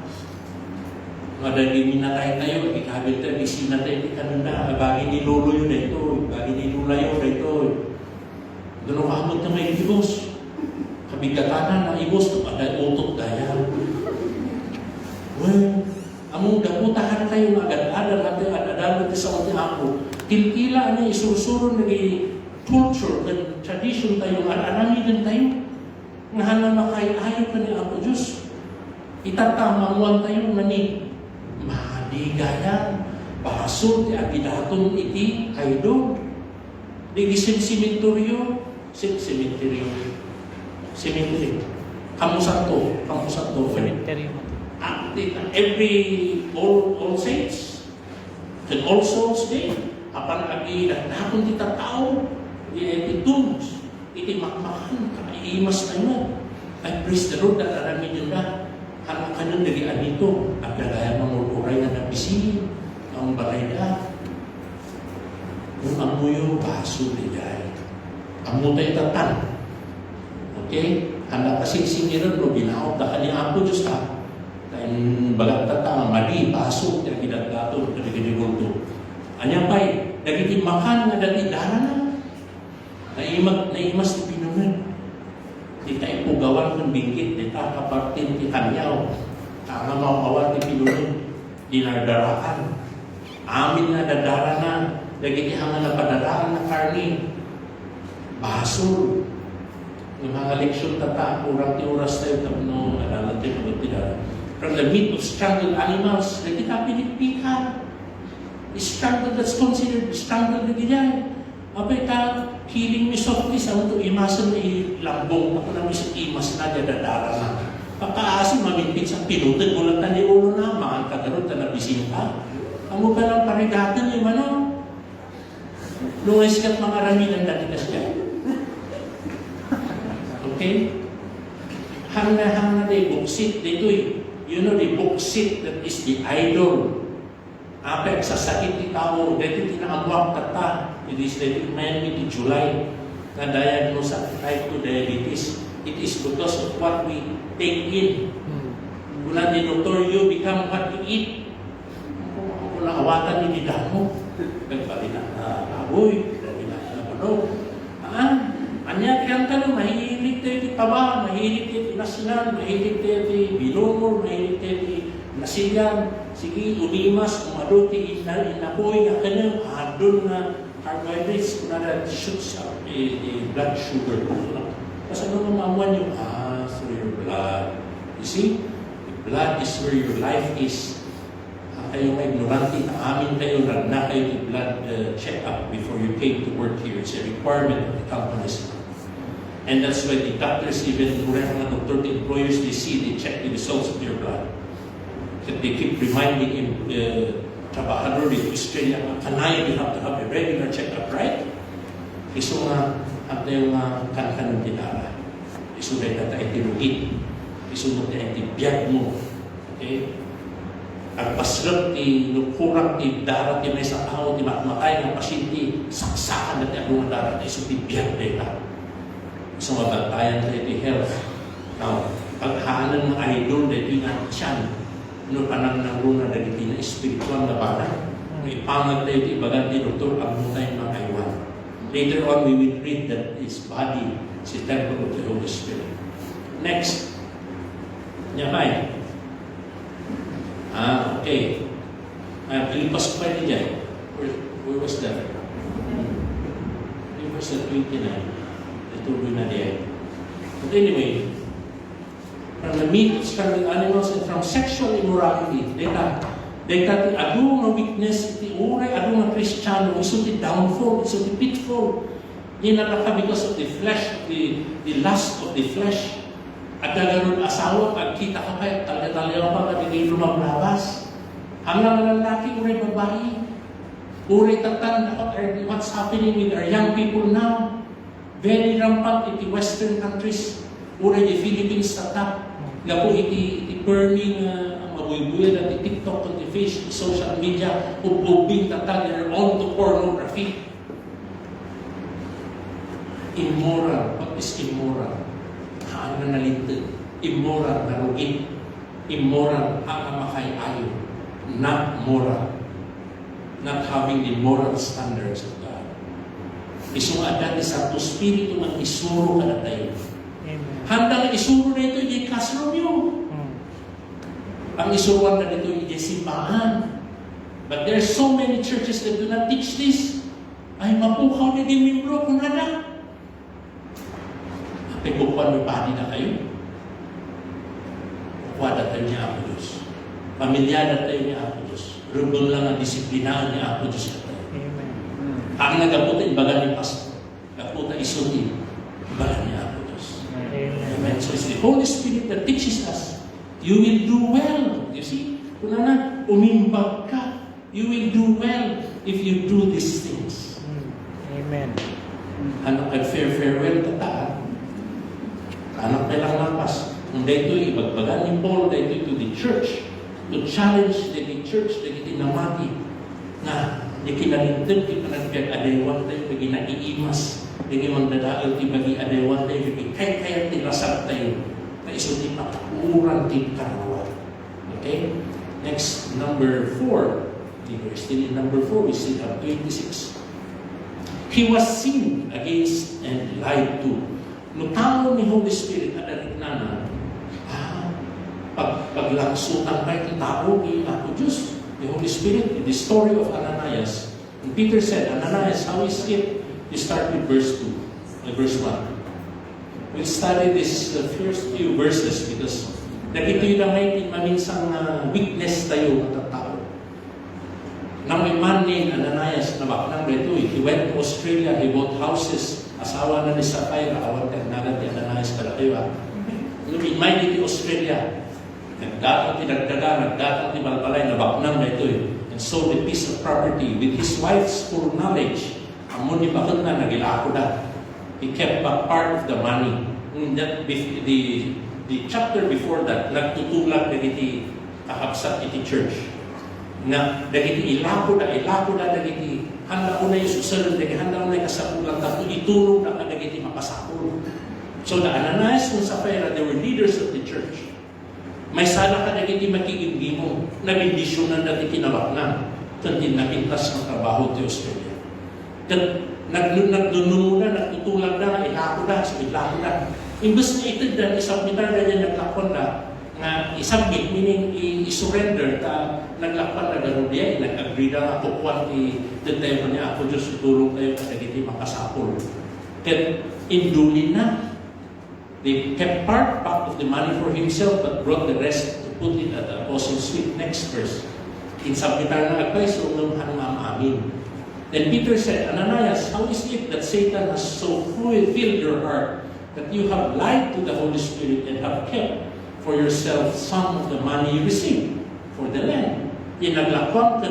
Adagi minatay tayo, ikabil tayo, isinatay, ikananda, bagi ni Lolo yun na ito, bagi ni Lula yun na ito. Doon kamot na may ibos. Kabigatanan na ibos ito, ada utot daya. Well, among gaputahan kayo agad-adal natin, agad-adal natin sa mga ako. Kilkila niya isurusuro na culture, and tradition tayo, alamidan tayo. Ngahala na kayo, ayaw ka ni Apo Diyos. Itatamamuan tayo mani. Mahadigayan, bahasod, agidatong iti, kayo doon. Digisin simentoryo, simentoryo. Cemetery. Kamusanto. Cemetery. Every all saints and all souls day. Apan agi nakon ti tao, iti tombs, iti makmakan, kaimas tayo. I praise the Lord that arami yun na. Anak kanon dari anito, at nagaya mamuluray na nabisin, ang balay na. Kung amuyo, baso ligay. Amu tayo tatan. Okay? Handa kasing singiran, no, binaot na kanyang Apo Diyos ha. Kain bagat tata, mali, baso, yung ginagato, kaniginigulto. Anya pa'y, dagiti makan nga dati dara na. Naimas ni Pinunan. Di tayo pugawan kung bingkit, di tayo kapartin ti kanyaw. Ang mawawat ni Pinunan, dinardarakan. Amin na dadara na, dagiti hanga na padaraan na karni. Basol. Yung mga leksyon tata, kurang ti oras tayo, no, adalan tayo magtidara. From the meat of strangled animals, nagkita pinitpikan. Strangled, that's considered strangled na ganyan. Abay ka, killing me softly, sa ito, imasan na ilambong, ako namin sa imas na, dadadara na. Pagkaasin, maminpit sa pinutid, mulat na ni ulo na, maan ka ganun, tanabisin ka. Amo ka lang parigatan yung ano. Luwes ka't mga raminan dati na siya. Okay? Hang na di buksit, dito you know the buksit that is the idol. Apek sa sakit ni tao, dito tinaamwak kata. It is the man in July na diagnose sa type 2 diabetes. It is because of what we take in. Kung ni doktor, you become what you eat. Kung nakawatan ni damo, nagpali na aboy, nagpali na ano. Anya kaya tanong, mahilig tayo di taba, mahilig tayo di nasinal, mahilig tayo di binumor, mahilig tayo di nasigan. Sige, umimas, umaduti, inapoy, nga kanyang adon na carbohydrates, kung na shoots up blood sugar. Kasi ano mamamuan yung, through your blood. You see, the blood is where your life is. Kayo may ignorante, amin kayo, na kayo yung blood check-up before you came to work here. It's a requirement of the companies. And that's why the doctors, even mga doctor, the employers, they check the results of your blood. They keep reminding him, trabahador dito Australia, kanay, you have to have a regular check-up, right? Iso nga, at na yung kan-kan ng tinara. Iso na yung tayo tinugit. Iso mo tayo tibiyag mo. Okay? Ang pasrap, nukurang, darat, may sa tao, matay ng pasyente, saksakan natin ang mga darat, iso tibiyag na ito. Iso mabantayan tayo the health. Now, paghaanan ng idol, dito yung tiyan, no panang nanguna na dito na espiritual na bala. May pangag tayo ito, ibagan ni Dr. Abnutay mga kaiwan. Later on, we will read that his body is the temple of the Holy Spirit. Next. Nyakay. Okay. Pilipas ko pa rin dyan. Where was that? It was at 29. Natuloy na diyan. But anyway, from the meat of strangled animals and from sexual immorality, data adu na weakness, iti uray adu na Kristiyano, iso ti downfall, iso ti pitfall. Dinalaka because of the flesh, the lust of the flesh. At nagaroon asawa, pag kita ka kayo, talya-talya pa ka, hindi lumaglabas. Hanggang lalaki, uray babae. Uray tatan, what's happening with our young people now? Very rampant in the Western countries. Uray the Philippines tata. Nga po iti burning mabuy-buyan at TikTok, at Facebook, social media, ububing tata, they're on to pornography. Immoral. What is immoral? Haan na nalintid. Immoral, narugin. Immoral, ang makay-ayo. Not moral. Not having the moral standards of God. Isong adat sa to spirito ng isuro ka na tayo. Handang isuro na ito yung classroom yun. Ang isuruan na ito yung simbahan. But there are so many churches that do not teach this. Ay, mapukaw na din membro kung nada. Pagkukuhan may body na kayo. Kukwada tayo niya Apo Diyos. Pamilyada tayo niya Apo Diyos. Rubol lang ang disiplinaan niya Apo Diyos na tayo. Ang nagaputa, ibaga ni Pastor. Nagaputa, isuti. Ibaga niya Apo Diyos. Amen. So it's the Holy Spirit that teaches us. You will do well. You see? Kung na, umimbag ka. You will do well if you do these things. Amen. Ano kay farewell tataan? Anak na lang lapas. Kung dito ibagbagan ni Paul dito to the church, to challenge the church na itinamati na di kinalintid, di kinagkag-adewan tayo, di kinaiimas, di kinagdadaal, di bagi-adewan tayo, di kaya tirasag tayo, na iso di patakuran di karawa. Okay? Next, number 4. We're still in number 4. We still have 26. He was sinned against and lied to. Nutamo ni Holy Spirit at naringnana, paglaksutan ba itong tao ni Ako Diyos? The Holy Spirit, in the story of Ananias. And Peter said, Ananias, how is it? You start with verse 2, verse 1. We'll study this first few verses because nagito'y lamay maminsang weakness tayo at tao. Nang may man named Ananias na baknang reto, he went to Australia, he bought houses, asawa na ni Sapphira, awan ka nagat ni Ananias pala kayo. Lumimay dito Australia, nagdatang ti Balbalay na baknang reto, and sold a piece of property with his wife's full knowledge. Amon ni bakit na nagilako na. He kept back part of the money. The chapter before that, nagtutulak na iti kakabsat iti church. Na dagiti ilako na dagiti handa unay susunod dagiti handa unay kasapulan tapos itulong na dagiti makasapul. So the Ananias and Sapphira, they were leaders of the church. May sana ka dagiti makikigimo na bindisyonan dagiti kinabakna kundi napintas ng trabaho ti Australia. Nagdununa, nagtutulak na, ilako na. Imbes na ito na isabmitar na niya naglakon na nga isabmit, meaning i-surrender ta naglakpan na gano'n diya, nag-agree na ako kwan i-detempo niya ako Diyos, itulong kayo kasi hindi makasapol. Then, indulin na. They kept part of the money for himself but brought the rest to put it at the apostles' feet. Next verse. Insabmitar na agpay, so nung amin. Then Peter said, Ananias, how is it that Satan has so filled your heart that you have lied to the Holy Spirit and have kept for yourself some of the money you received for the land? Yung naglakwang,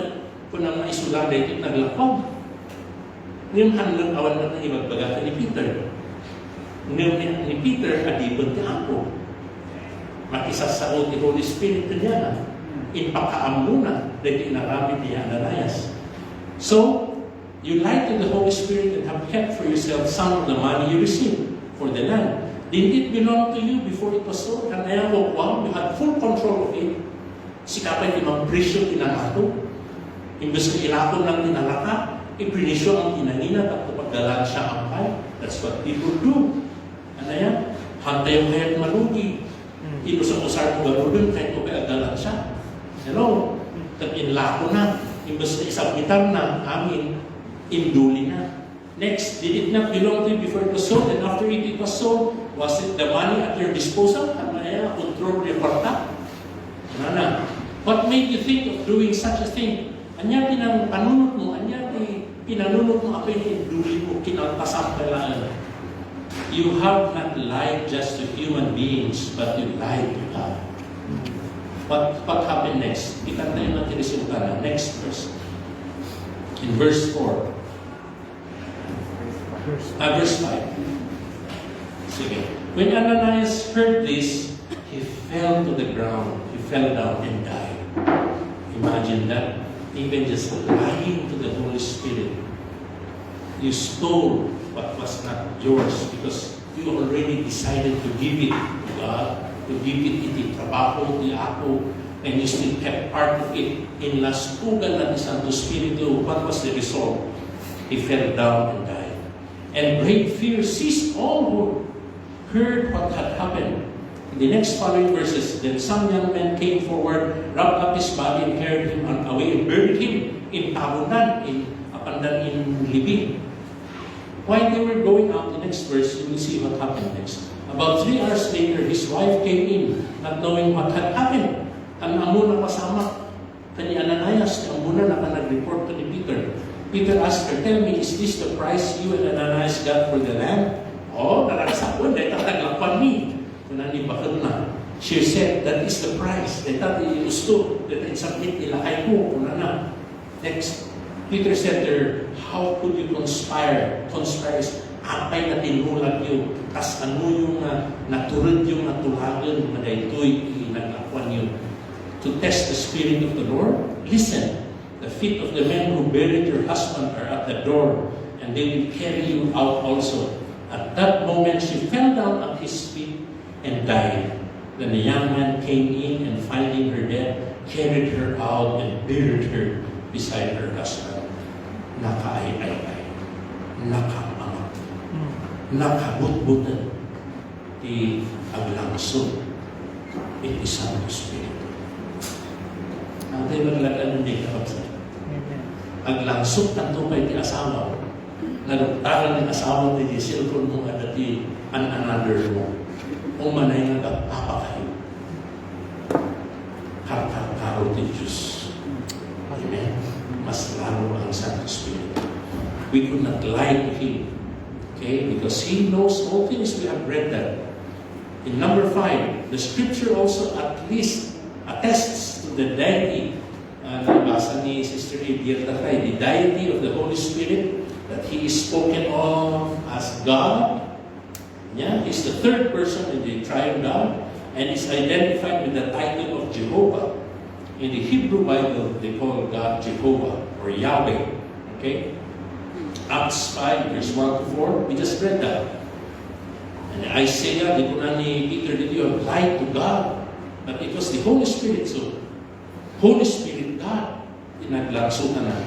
kung nang maisulang dito, naglakwang. Ngayon hanlang awan na ng ibagbaga ni Peter. Ngayon ni Peter, adibon ti ako. Makisasao ti Holy Spirit niya na. Inpakaam muna, dahil inaramid niya Ananias. So, you lied to the Holy Spirit and have kept for yourself some of the money you received for the land. Didn't it belong to you before it was sold? Kanaya mo, wow, you had full control of it. Sikapay timang presyo tinanato. Imbes na ilakon lang tinalaka, iprinisyo ang tinanina at pagdalaan siya ang kay. That's what people do. Kanaya, hantay mo kaya't malugi. Inusang-usar mo gano'n kahit mo kayagalan siya. Hello? Tag-inlako na. Imbes na isabmitan na amin, induli na. Next, did it not belong to you before it was sold? And after it was sold, was it the money at your disposal? Kanaya, control your parta? Nana, what made you think of doing such a thing? Anya pinanunod mo, pinanunod mo ako yung induli mo, kinalpasampalaan. You have not lied just to human beings, but you lied to God. What happened next? Ikan na yung natirisyon ka na. Next verse. In verse 4. Verse 5. Sige. When Ananias heard this, he fell to the ground. He fell down and died. Imagine that. Even just lying to the Holy Spirit. You stole what was not yours because you already decided to give it to God, to give it iti trabaho, ti ako, and you still kept part of it. In lastugan na ni Santo Espiritu, what was the result? He fell down and died. And great fear seized all who heard what had happened. In the next following verses, then some young men came forward, wrapped up his body and carried him away and buried him in tabunan, in Libin. While they were going out, the next verse, you will see what happened next. About 3 hours later, his wife came in, not knowing what had happened. Ang amo na kasama kani Ananias, ang muna na nag-report to ni Peter. Peter asked her, tell me, is this the price you and Ananias got for the land? Oh, nalagsapon, dahil taglakpan ni. Kung nanibakal na. She said, that is the price. Dahil gusto, dahil submit nila kay mo, kung na. Next, Peter said to her, how could you conspire? Conspire is, apay na tinulag yun. Tas ano yung naturod yung natulagan na dahito'y inaglakwan yun. To test the Spirit of the Lord? Listen, the feet of the men who buried your husband are at the door, and they will carry you out also. At that moment, she fell down at his feet and died. Then the young man came in and finding her dead, carried her out and buried her beside her husband. Nakaay-ay-ay, nakamangat, nakabut-butan, ti aglangsod, iti Santo Espiritu. Ang tayo maglagan ng dito, aglangsod tanto pa iti asawa. Nagtaran ng asawa ti cellphone mo at iti another mo. O manay nga kapapakayo. Karo ti Diyos. Amen. Mas lalo ang Santo Espiritu. We could not lie to Him. Okay? Because He knows all things. We have read that. In number 5, the Scripture also at least attests to the deity. Nabasa ni Sister Edith Takay, the deity of the Holy Spirit, that He is spoken of as God. Yeah, He's the third person in the triune God, and is identified with the title of Jehovah. In the Hebrew Bible, they call God Jehovah or Yahweh. Okay? Acts 5, verse 1 to 4, we just read that. And Isaiah, di ko na ni Peter did you applied to God, but it was the Holy Spirit. So, Holy Spirit God, inaglaksutan na.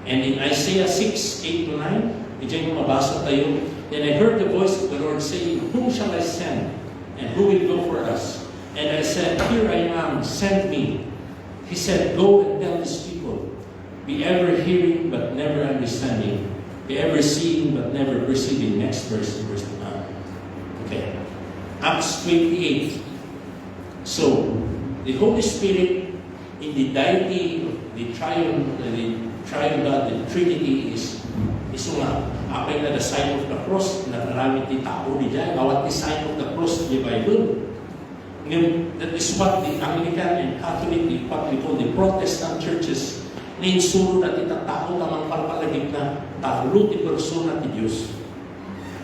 And in Isaiah 6, 8 to 9, medyo yung mabasa tayo, then I heard the voice of the Lord saying, whom shall I send? And who will go for us? And I said, here I am, send me. He said, go and tell these people, be ever hearing but never understanding, be ever seeing but never perceiving. Next verse, verse 9. Okay. Acts 28. So, the Holy Spirit in the deity of the triune God, the Trinity is nga, apay na the sign of the cross, nakaramit ni tao ni Jai, awat the sign of the cross ni Bible. That is what the Anglican and Catholic, what we call the Protestant churches, na insulot at itatao tamang palpalagip na talulo ti persona ti Diyos.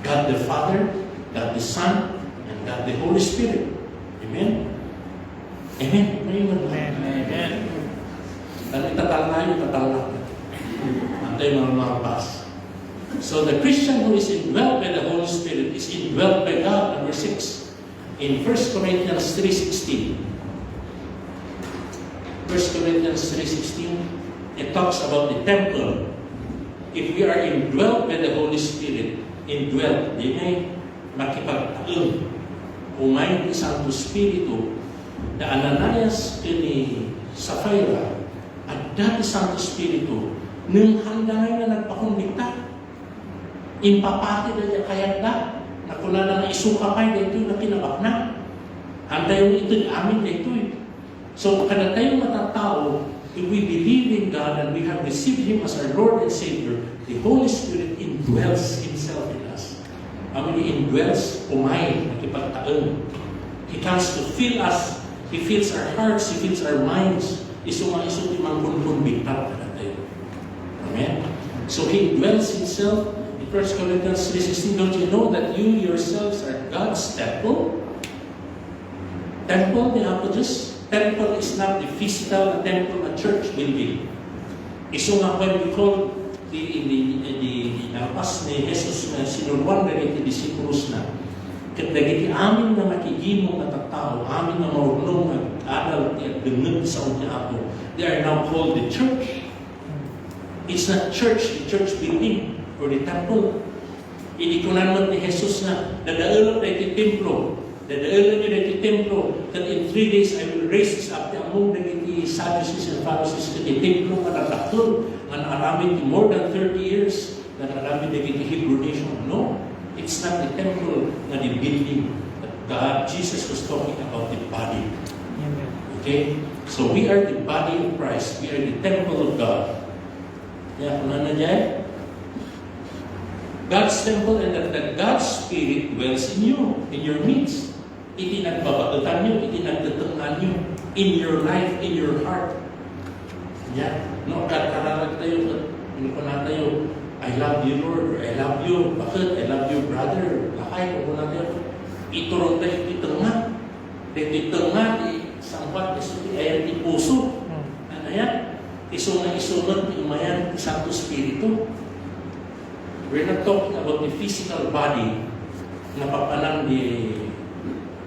God the Father, God the Son, and God the Holy Spirit. Amen? Amen? Amen. Dahil itatal na yun, itatal na. Antay mga pas. So the Christian who is indwelt by the Holy Spirit is indwelt by God. Number 6. In 1 Corinthians 3:16. 1 Corinthians 3:16, it talks about the temple. If we are indwelt by the Holy Spirit, indwelt, di ay makipagtaon. Umay ni Santo Espiritu, na Ananias ni Sapphira, at dati Santo Espiritu, nung hanggang na nagpakumbikta, impapati na niya kaya na, nakula na isukapay na ito na kinabak na. Handa yung ito, amin na ito eh. So, kada tayong matatao, if we believe in God and we have received Him as our Lord and Savior, the Holy Spirit indwells Himself in us. Amin, He indwells, umay, nakipagtaon. He comes to fill us. He fills our hearts. He fills our minds. Isuma-iso di mang kunbiktar kada tayo. Amen? So, He indwells Himself. 1 Corinthians 3:16, don't you know that you yourselves are God's temple? Temple, the Apostles. Temple is not the physical temple, a church building. Iso nga when we call the napas ni Jesus na sinulwan na iti disipulos na, kadagiti amin na makigimo na tao, amin na marunong nag-adal at gangag sa unya ako, they are now called the church. It's not church, the church building. Or the temple. Inikunan mo ni Jesus na dadaalan na iti templo. Dadaalan niyo na iti templo that in 3 days I will raise this up. Among nagiti Sadducees and Pharisees iti templo nga nataktol nga naaramid more than 30 years na naaramid nagiti Hebrew nation. No, it's not the temple na the building that God, Jesus was talking about the body. Okay? So we are the body of Christ. We are the temple of God. Kaya kung na dyan, God's temple and that God's Spirit dwells in you, in your midst. Itinagbabagutan nyo, itinagdatangan nyo in your life, in your heart. Yeah. No, kararag tayo, pinukunan tayo, I love you, Lord, or I love you, bakit? I love you, brother. Lakay, pinukunan tayo. Iturong tayo, ititanga. Ititanga, sangkot, ayan, ipuso. Ano yan? Isunod, imayan, Santo Espiritu. We're not talking about the physical body na papalang the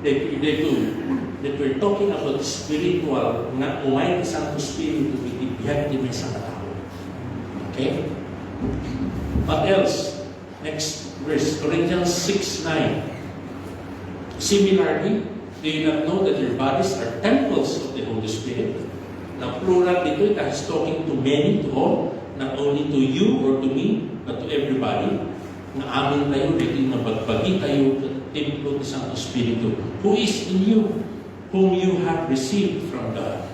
that we're talking about spiritual, na umay ni Santo Espiritu, ibigyan din may isang tao. Okay? What else? Next verse, Corinthians 6:9. Similarly, do you not know that your bodies are temples of the Holy Spirit? Na plural dito, it is talking to many, to all, not only to you or to me, but to everybody. Na amin tayo, dito na bagbagi tayo sa templo ng Santo Espiritu, who is in you, whom you have received from God.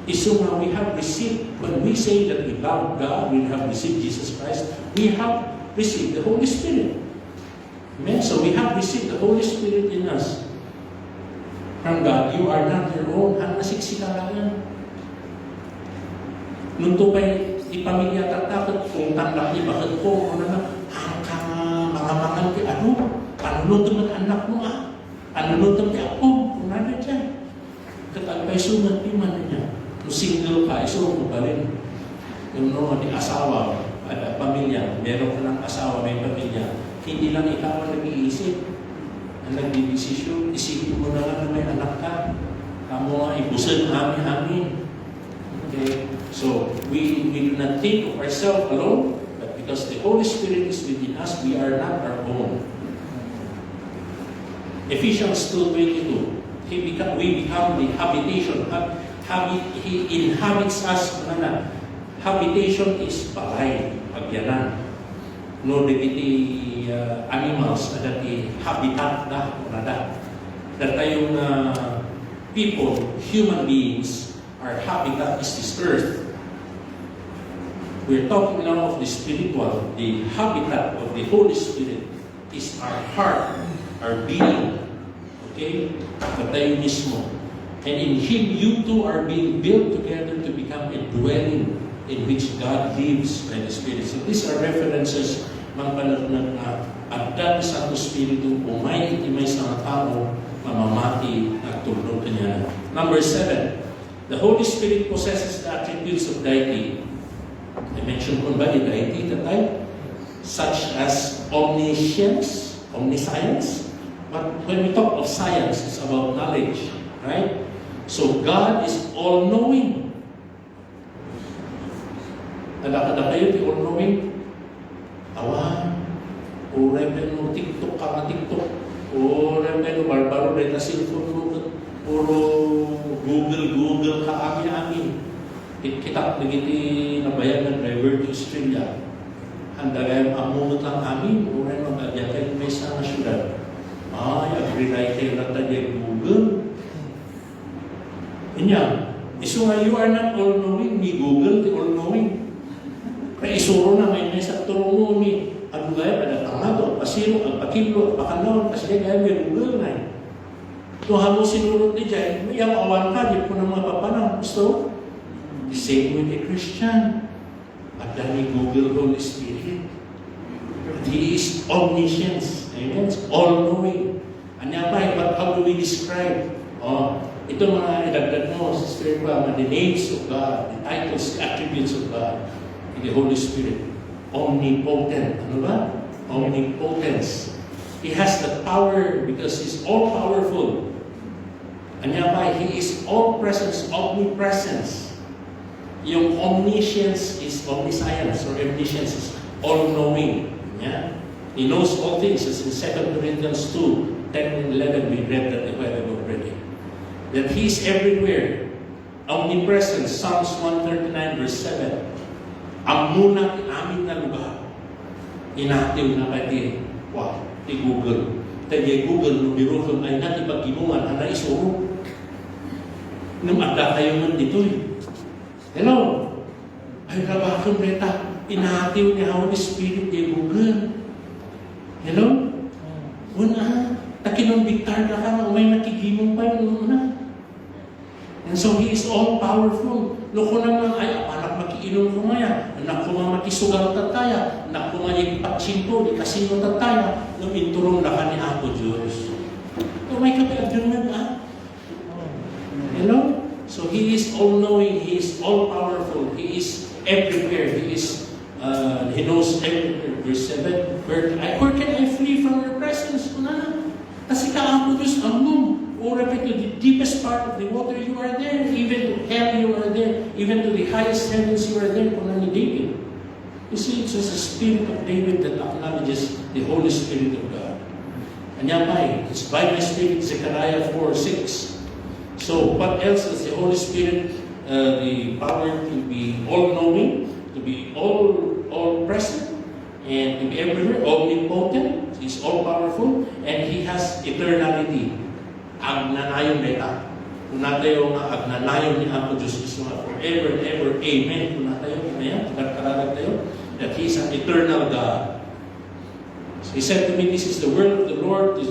So now we have received, when we say that we love God, we have received Jesus Christ, we have received the Holy Spirit. Amen? So we have received the Holy Spirit in us from God. You are not your own. Nasiksika lang yan. Nung to pa'y ipamilya tatakot kung tandak ni bakit ko, ano na, mangamangan ki ano? Panunod ang anak mo Panunod ki ako? Kung nada dyan. Katagpay sunod di man niya. Kung single ka, isurong mo pa rin. Yung di asawa, pamilya, meron ka ng asawa, may pamilya, hindi lang ikaw ang nag-iisip, ang nagdidesisyon, isipin mo na lang na may anak ka. Kamu nga, ibusan amin. Okay? So, we do not think of ourselves alone, but because the Holy Spirit is within us, we are not our own. Ephesians 2:22. We become the habitation. He inhabits us. Habitation is balay, pagyanan. No, the animals na dati habitat na, that tayong people, human beings, our habitat is this earth. We're talking now of the spiritual. The habitat of the Holy Spirit is our heart, our being. Okay? At tayo mismo. And in Him, you two are being built together to become a dwelling in which God lives by the Spirit. So these are references mga panatnag na agdan sa Santo Espiritu, umay itimay sa mga tao, mamamati at tulog kanya. Number 7, the Holy Spirit possesses the attributes of deity. I mentioned kung ba the deity, the type, such as omniscience, omniscience. But when we talk of science, it's about knowledge, right? So God is all-knowing. Nadakada kayo di all-knowing? Awa, uray pa yung TikTok ka nga TikTok, uray pa yung barbaro rin na cellphone mo, puro Google ka amin. Kita nagiti nabayan ng driver to Australia. Handa kayo amunot lang amin, uray magkagyan kayo may sa nasyudad. Ay, agree kayo lang tayo Google. Inya, iso nga you are not all-knowing, ni Google, di all-knowing. Kaya isuro na may sa turong mo ni ano gaya, pada tangado, pasiro, pagpakilo, pakalawan, kasi kaya may Google na. Ito hamo sinurot ni Jai, may awan ka, di po ng mga papanang. Gusto? The same with a Christian. At dahil Google Holy Spirit. He is omniscience. Amen? All-knowing. Anya pa, but how do we describe? Ito mga idagdag mo, Sister Pa, the names of God, the titles, the attributes of God, in the Holy Spirit. Omnipotent. Ano ba? Omnipotence. He has the power because He's all-powerful. Anya pa, He is all-presence, omnipresence. Yung omniscience is omniscience, or omniscience is all-knowing. Yeah? He knows all things. As in 2 Corinthians 2, 10 and 11, we read that already. That He is everywhere. Omnipresence, Psalms 139 verse 7. Amuna amin na lugar. Inatiw na kaya di Google. Kaya Google, no biro kung ay natin paggimungan, ana isuro. Namagda kayo man dito Hello? Ay kabakon reta. Inatiw ni Holy Spirit di Google. Hello? Una, takinong bigtar na ka na may nakigimong pa yun una. And so He is all-powerful. Loko naman, ay, anak makiinom ko maya, anak ko nga makisugal tataya, anak ko nga ipatsinto, di kasino tataya, nung inturong na ka ni Apo Diyos. So may kapiagyan na Hello? So He is all-knowing, He is all-powerful, He is everywhere, He knows everywhere. Verse 7, where can I flee from Your presence? Kasi ka Apo Diyos, among, ura even to the highest heavens you are there, kuna ni David. You see, it's just the spirit of David that acknowledges the Holy Spirit of God. Kanya pa it's by my spirit, Zechariah 4:6. So, what else does the Holy Spirit, the power to be all-knowing, to be all-present, and to be everywhere, omnipotent, He's all-powerful, and He has eternality. Agnanayon neta. Kung natayo nga agnanayon ni Apo Diyos is nga forever and ever. Amen. Kung natayo, kaya, karkaragad tayo, that He's an eternal God. So He said to me, this is the word of the Lord to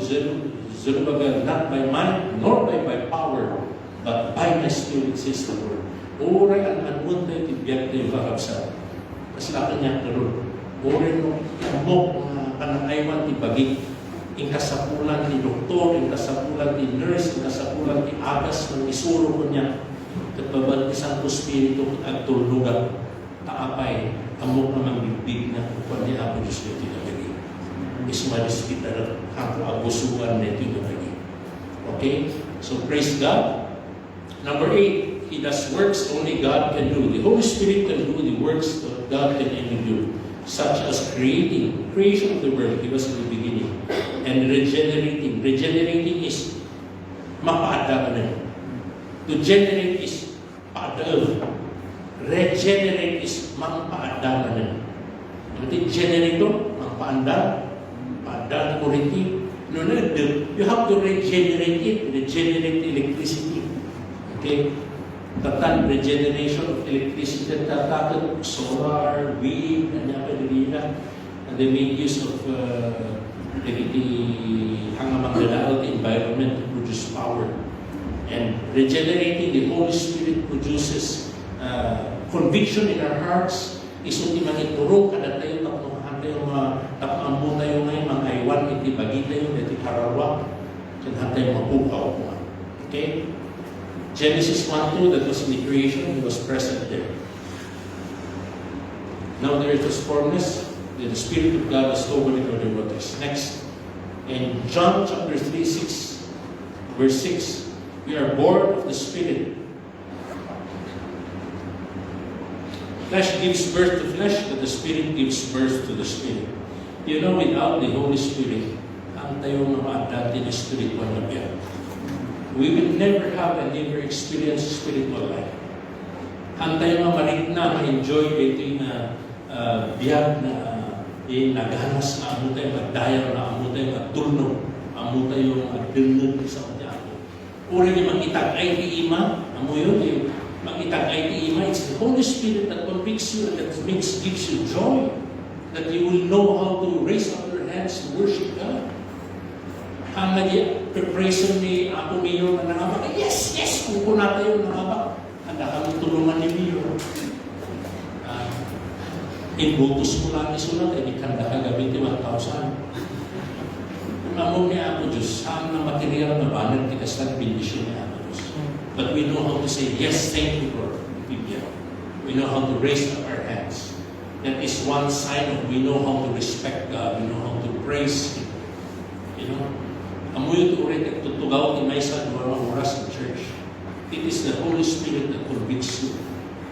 Zerubbabel, not by might, nor by power, but by my spirit, says the Lord. Oray ang anun tayo, tibiyag tayo kakabsat. Kasi lakan niya karoon. Oray no, kamok na kanangaywan tibagig. Ang kasapulan ni doktor, ang kasapulan ni nurse, ang kasapulan ni agas, ng isuro ko niya. Kapabal ni Santo Espiritu at tulugan. Taapay, amok na magbibig na kung ni Apo Diyos na tinagagi. Ismalis kita ang abusuan na tinagagi. Okay? So praise God. Number 8, He does works only God can do. The Holy Spirit can do the works that God can only do, such as creation of the world. He was in the beginning. And regenerating. Regenerating is mapaadaman. To generate is paadaw. Regenerate is mapaadaman. Nanti generator, mapaanda, paada kuriti. No, you have to regenerate it. Regenerate electricity. Okay? Tatan regeneration of electricity. Tatan solar, wind, and they make use of the environment to produce power. And regenerating, the Holy Spirit produces conviction in our hearts. Isunti manituro kada tayo tapnohan tayo tapambo tayo ngayon mga aywan iti bagi tayo iti karawak kan tayo mapukaw ko. Okay? Genesis 1:2, that was in the creation, He was present there. Now the earth was formless, the Spirit of God was over the waters. Next, in John chapter 3:6, verse 6, we are born of the Spirit. Flesh gives birth to flesh, but the Spirit gives birth to the Spirit. You know, without the Holy Spirit, ang tayo mga dati na spiritual na biyak. We will never have and never experience spiritual life. Ang tayo mga malit na ma-enjoy ito yung biyag na nagahanas na amo tayo magdayang na amo tayo magtulnog, amo tayo magdulnog sa kanya ako. Uri niya mag-itag-ay ni Ima, amo yun, mag-itag-ay ni Ima, it's the Holy Spirit that convicts you and that gives you joy, that you will know how to raise up your hands to worship God. Ang nag-preparation ni Apo Mayor na nangabak, yes, kuko na tayo nangabak. Handa kami tulungan ni Mayor. Ibutos mo lang isunod, di kanda ka gabiti 1,000. Among ni Apo Diyos, saan na material na banal, tinaslan bindisyon ni Apo Diyos. But we know how to say, yes, thank you, Lord. We know how to raise up our hands. That is one sign of we know how to respect God, we know how to praise Him. You know? Amoy ito ulit at tutugaw ni Maysa duwarang oras sa church. It is the Holy Spirit that convicts you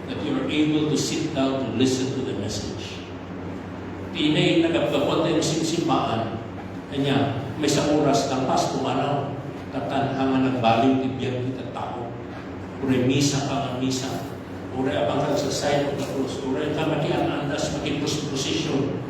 that you are able to sit down to listen to the message. Tinay nagapagapot tayo simsimaan. Kanya, may sa oras ng pas kumanaw. Tatanhangan nagbaliw tibiyang kita tao. Ure misa ka nga misa. Ure abang sa sign of the cross. Ure ka makianandas, makiprosesyon.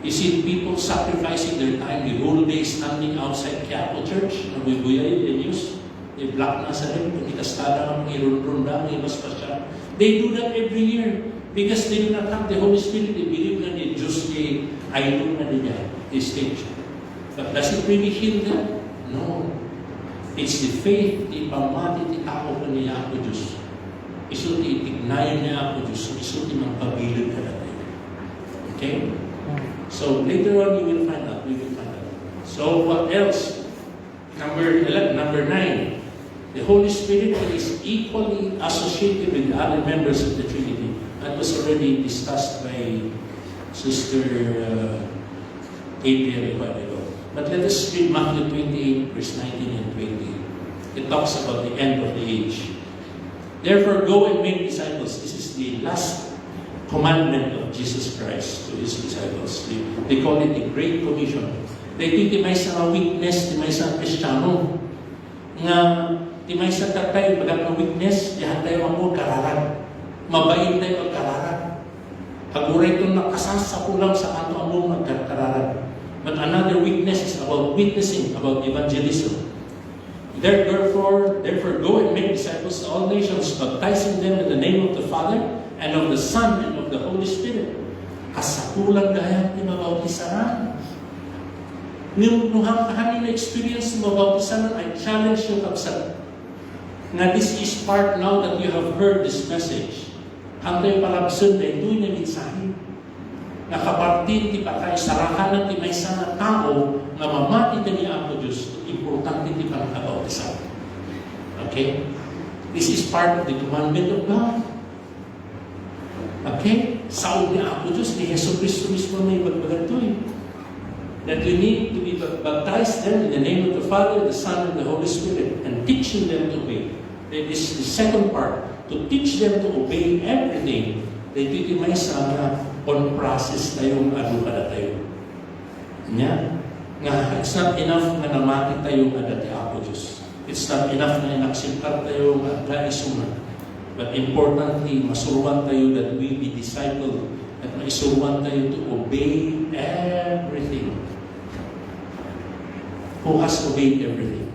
You see people sacrificing their time the whole day standing outside Quiapo Church. Nabibuyay, the news. They block na sa rin. Kung itastada ng irun-runda, ng ibas pa siya. They do that every year because they do not have the Holy Spirit. They believe na ni Diyos ni idol na niya, this stage. But does it really heal them? No. It's the faith, the pamati, the ako pa niya ako Diyos. Isulti itignayan niya ako Diyos. Isulti magpabilib ka natin. Okay? So later on you will find out. We will find out. So what else? Number 9. The Holy Spirit is equally associated with the other members of the Trinity. That was already discussed by Sister April a while ago. But let us read Matthew 28, verse 19 and 20. It talks about the end of the age. Therefore, go and make disciples. This is the last commandment of Jesus Christ to His disciples. They call it the Great Commission. Dahil may sa weakness, may sa Kristiyano, nga may sa tatay, pagkat na weakness, dihan tayo mo kararan. Mabait tayo magkararan. Haguray ito nakasasa ko lang sa kanto among magkararan. But another weakness is about witnessing, about evangelism. Therefore, go and make disciples to all nations, baptizing them in the name of the Father, and of the Son, and of the Holy Spirit. Kasakulang gaya ni mabautisanan. Nung kami na experience ni mabautisanan, I challenge you kapsat. Na this is part now that you have heard this message. Ang tayo palabsun na ito'y na mensahe. Nakapartin ti patay sarakan ti may sana tao na mamati ka ni Apo Diyos. Importante ti panakabautisan. Okay? This is part of the commandment of God. Okay? Saud ni Apo Diyos, ni Yesu Cristo mismo may bagbagantoy. That we need to be baptized them in the name of the Father, the Son, and the Holy Spirit, and teaching them to obey. This is the second part. To teach them to obey everything. Dito may sana on process tayong adukada tayo. Nya? Nga, it's not enough na namati tayong adati Apo Diyos. It's not enough na inaksintar tayo nga naisuman. But importantly, masuruan tayo that we be discipled at maisuruan tayo to obey everything. Who has obeyed everything?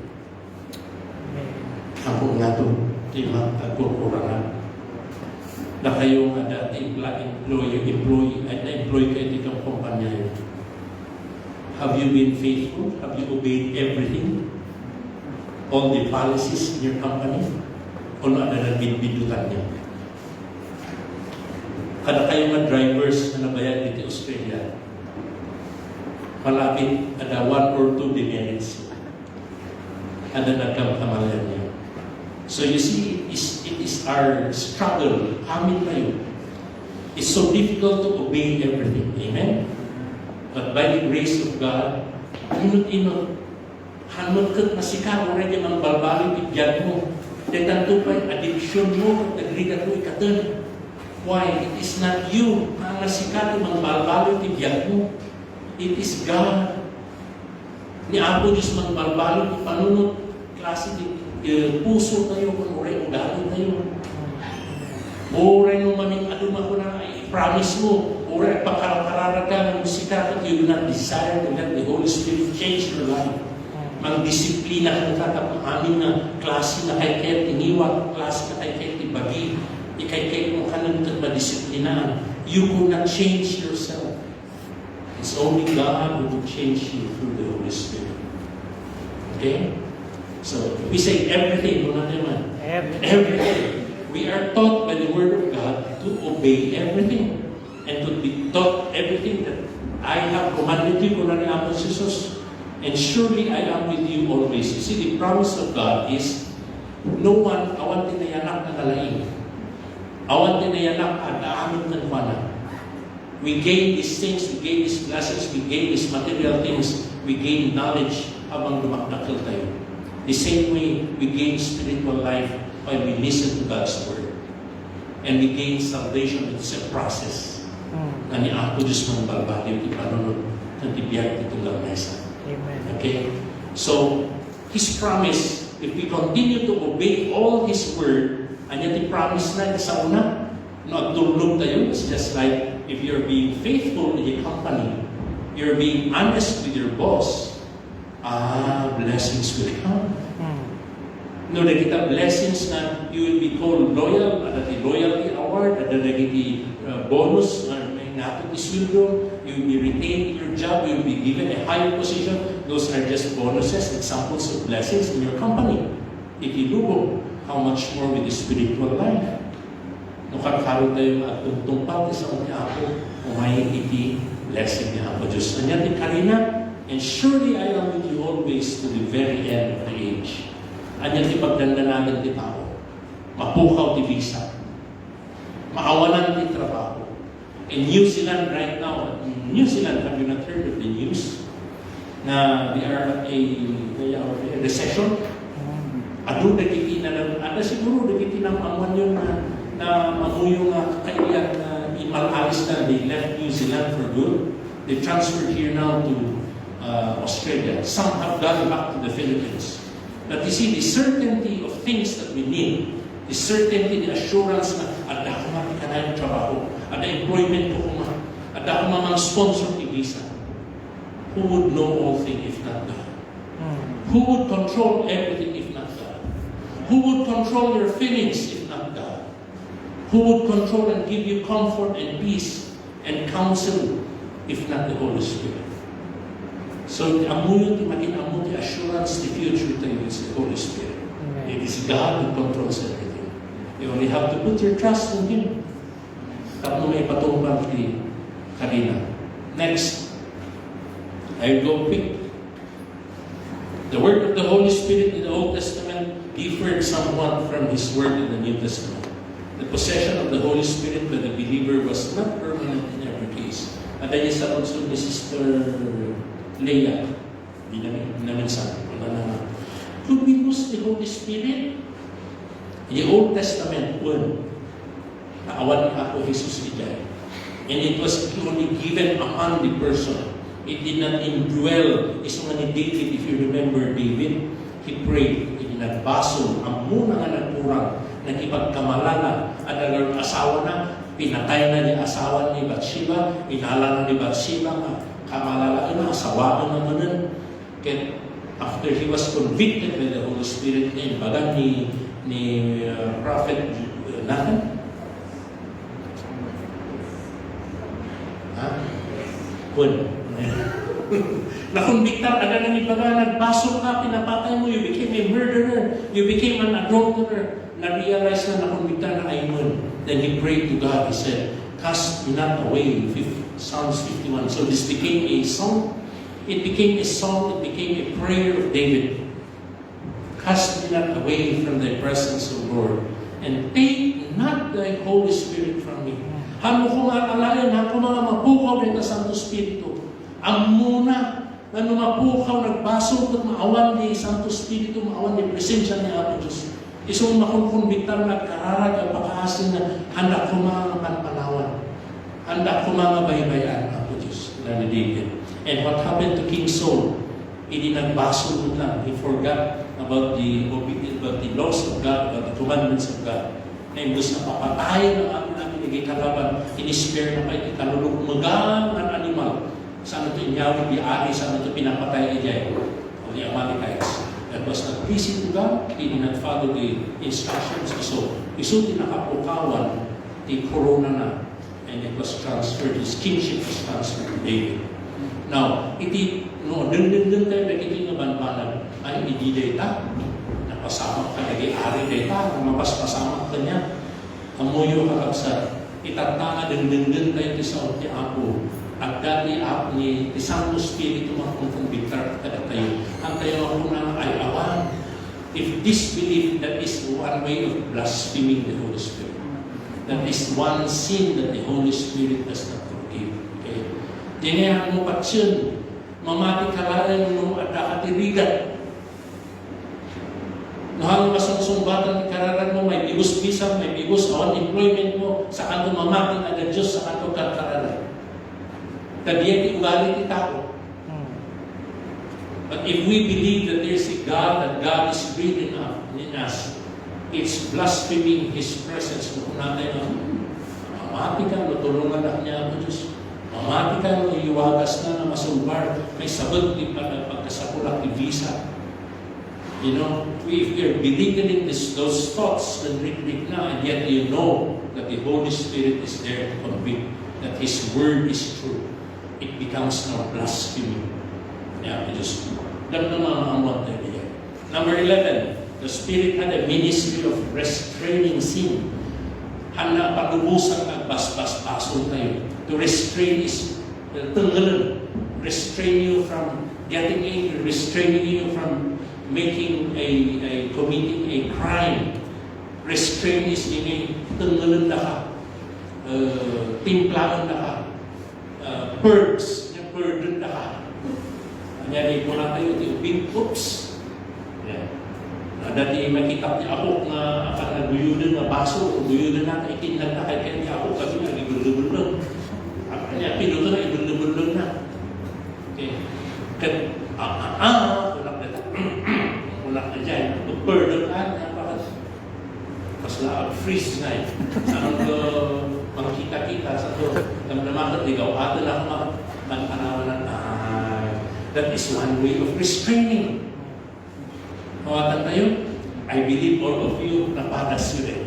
Ako nga ito, timang tagpurpurangan. Na kayo nga dati employee kayo ditong kumpanya yun. Have you been faithful? Have you obeyed everything? All the policies in your company? O na binbidutan niya? Kada kayo nga drivers na nabayad dito Australia, malapit ada 1 or 2 demerits. Ada nagkamamalan niya. So you see, it is our struggle. Amin tayo. It's so difficult to obey everything. Amen? But by the grace of God, inot-inot, hanot kat masikaw na rin ang balbali tigyan mo. Tetanto pa yung addiction mo, nagrigat mo ikatan. Why? It is not you. Ang nasikaw ang balbali tigyan mo. It is God. Ni Apo Diyos mang balbali ti panunod, klase puso tayo kung oray ang galing tayo. Oray nung maming aduma ko na i-promise mo, oray pagkarakarara ka ng musika at you do not desire to let the Holy Spirit change your life. Mag-disiplina ka na tatapang amin na klase na kay kaya tiniwag, klase na kay kaya tibagi, ikay-kaya mo ka na madisiplinaan. You will not change yourself. It's only God who will change you through the Holy Spirit. Okay? So, we say everything, everything. We are taught by the Word of God to obey everything. And to be taught everything that I have commanded you, kunwari Apo Jesus, and surely I am with you always. You see, the promise of God is, no one, awan tinayanak na nalaing. Awan tinayanak at aamin ng mana. We gain these things, we gain these blessings, we gain these material things, we gain knowledge habang lumakdakil tayo. The same way we gain spiritual life when we listen to God's Word. And we gain salvation. It's a process. Na ni Apo Diyos mong balbali yung ipanunod ng tibiyag itong lamesa. Amen. Okay? So, His promise, if we continue to obey all His Word, and yet He promised na sa una, nagtulog tayo. It's just like if you're being faithful in your company, you're being honest with your boss, blessings will come. No, nakita blessings na you will be called loyal, ada the loyalty award, ada nagiti bonus, may napot isweldo, you will be retained in your job, you will be given a higher position. Those are just bonuses, examples of blessings in your company. Ikilubo, how much more with the spiritual life? No, kakaro tayo matungtungpal sa mga Apo, umay iti blessing ni Apo Diyos. Anya ti karina, and surely I am with you always to the very end of the age. Anya ti pagdandanagan ti tao. Mapukaw ti visa. Maawanan ti trabaho. In New Zealand right now, have you not heard of the news? Na they are at a recession. adu dagiti na ada siguro dagiti na amuan yun na mamuyo nga kakailan na imalalis na they left New Zealand for good. They transferred here now to Australia. Some have gone back to the Philippines. But you see, the certainty of things that we need, the certainty, the assurance na ada ko ka na yung trabaho, ada employment ko kuma, ada ko mga sponsor ni visa. Who would know all things if not God? Who would control everything if not God? Who would control your feelings if not God? Who would control and give you comfort and peace and counsel if not the Holy Spirit? So, amuyo ti maging amu ti assurance, the future to you is the Holy Spirit. It is God who controls everything. You only have to put your trust in Him. Tapos may patumbang ti kanina. Next. I'll go quick. The work of the Holy Spirit in the Old Testament differed somewhat from His work in the New Testament. The possession of the Holy Spirit by the believer was not permanent in every case. At ayun sa also ni Sister Leah, di namin sabi, could we lose the Holy Spirit? In the Old Testament, naawan ni ako Jesus ijay. And it was only given upon the person. It did not indwell. Isa nga ni David, if you remember David, he prayed, hindi nagbasol, ang muna nga nagpurang, nagipagkamalala, at ang asawa na, pinatay na niya asawa ni Bathsheba, inala na ni Bathsheba, kamalala na, asawaan na manan. After he was convicted by the Holy Spirit, baga ni Prophet Nathan, nakonbiktar, aga na ni baga, nagbasok ka, pinapatay mo, you became a murderer, you became an adulterer, na-realize na nakonbiktar na ayun. Then he prayed to God, he said, cast me not away, Psalms 51. So this became a song, it became a song, it became a prayer of David. Cast me not away from thy presence, O Lord, and take not thy Holy Spirit from me. Hamo ko nga alayan, hamo mga mapukaw rin ka Santo Espiritu. Ang muna na mapukaw, nagbasok at maawan ni Santo Espiritu, maawan ni presensya ni Apo Diyos. Isong makunkunbitar na kararag ang pagkaasin na handa ko mga panpanawan. Handa ko mga baybayan, Apo Diyos, na ni David. And what happened to King Saul? Hindi nagbasok lang. He forgot about the laws of God, about the commandments of God. Na imbus na papatayin ang amin namin nagkikalaban, in-spare na kayo, ikalulog magang ang animal. Saan ito inyawin, di ari, saan ito pinapatay niya, o the Amalekites. That was not pleasing to God. He did not follow the instructions. So, iso tinakapukawan, the corona na, and it was transferred, his kingship was transferred to David. Now, iti, no, dun tayo nagiging nabanbanan, ay hindi data, napasamak ka, nag-i-ari data, mapasamak ka niya, amuyo ka kapsa, itatanga, dun tayo sa ti Apo, at dati Apo ni Santo Espiritu makukumbiktar ka tayo, ang tayo ako na ay awan. If disbelief, that is one way of blaspheming the Holy Spirit. That is one sin that the Holy Spirit does not forgive. Okay? Dinihan mo patsyon, mamati kalayan mo at nakatirigan. Nahal masungsumbatan ni kararan mo, may bigos visa, may bigos awan employment mo, sa kanto mamati na Diyos, sa kanto kararan. Kadiyan di ugali ti tao. But if we believe that there is a God, that God is breathing up in us, it's blaspheming His presence. Kung natin na, mamati ka, natulungan na niya ako Diyos. Mamati ka, iwagas na masumbar, may sabot di pagkasapulak ni visa. You know, if you're believing those thoughts, then read na, and yet you know that the Holy Spirit is there to convict, that His Word is true. It becomes now blasphemy. Yeah, just Number 11, the Spirit had a ministry of restraining sin. Handa palubusan at bas-bas-basol tayo. To restrain is tanggalan. Restrain you from getting angry, restraining you from making committing a crime. Restrain is ini tanggalan na ka, timplahan na ka, purge, burden na ka. Kanyari ko na tayo, oops. Yeah. Dati makita niya ako na naguyudan na baso, guyudan na itinag na kaya niya ako kasi nagigulog-gulog. Ako niya, pinuto na, igulog-gulog na. Okay. Kulak na dyan. Pag-burden ka, mas freeze na eh. Anong makikita-kita sa to. Namdamakot, ligaw ato na ako mag-anawan na. That is one way of restraining. Mawatan tayo, I believe all of you napadas yun rin.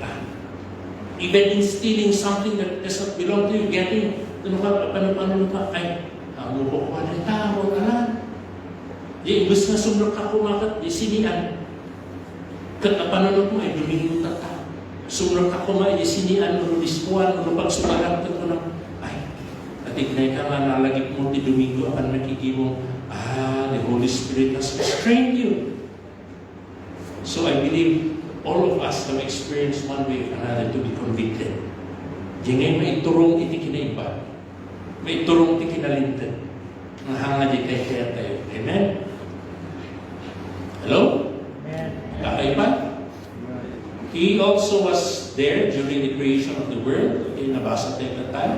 Even in stealing something that does not belong to you, getting, paano ka, ay, mukha ko na tao na lang. Di, imbes na sumlok ka kumakat, di sinian. Kat na panunod mo ay dumingo ka ta. Sumlok ka kumakat, di sinian, dispuan, pagsumarap ka na, ay, natignay ka nga nalagip mo, di Domingo, akan makikimo, the Holy Spirit has restrained you. So I believe all of us have experienced one way or another to be convicted. Di ngayon may turong iti kinaiba. May turong iti kinalintin. Ang hanga di kaya tayo. Amen? Hello? Kakaiba? He also was there during the creation of the world. Okay, nabasa tayo na tayo.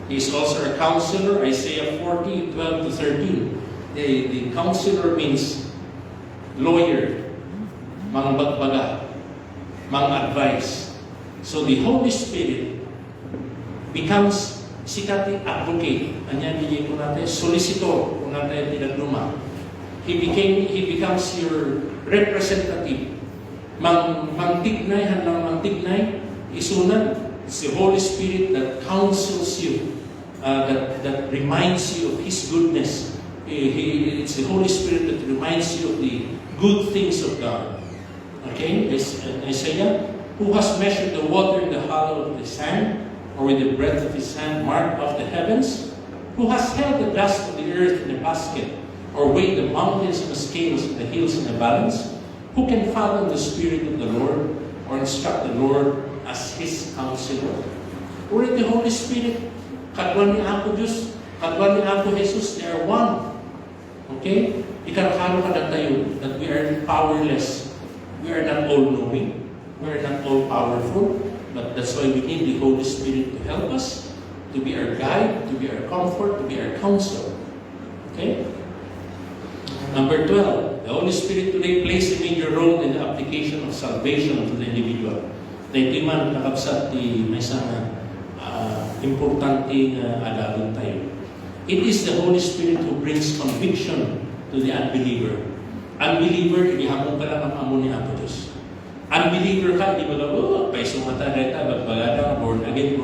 He is also a counselor. Isaiah 40, 12 to 13. The counselor means lawyer. Mangbagbaga, mang-advise. So the Holy Spirit becomes sikati advocate. Anya hindi ko natin solicitor kung natin tinagduma. He becomes your representative. Mangtignay, handang mangtignay, isunod. It's the Holy Spirit that counsels you, that reminds you of His goodness. It's the Holy Spirit that reminds you of the good things of God. Okay, Isaiah, who has measured the water in the hollow of his hand, or with the breadth of his hand marked off the heavens, who has held the dust of the earth in a basket, or weighed the mountains in the scales and the hills in a balance, who can fathom the Spirit of the Lord, or instruct the Lord as his counselor? Or the Holy Spirit, kadwan ni ako Diyos, kadwan ni ako Jesus, they are one. Okay? Ikarahalo ka na tayo that we are powerless. We are not all-knowing. We are not all-powerful. But that's why we need the Holy Spirit to help us, to be our guide, to be our comfort, to be our counsel. Okay? Number 12, the Holy Spirit today plays a major role in the application of salvation to the individual. Ito man nakabsat di may isang importante adalon tayo. It is the Holy Spirit who brings conviction to the unbeliever. Unbeliever, inihamon ka lang ang amo ni Apo Diyos. Unbeliever ka, di ba lang, paiso mata reta, bagbagada, born again.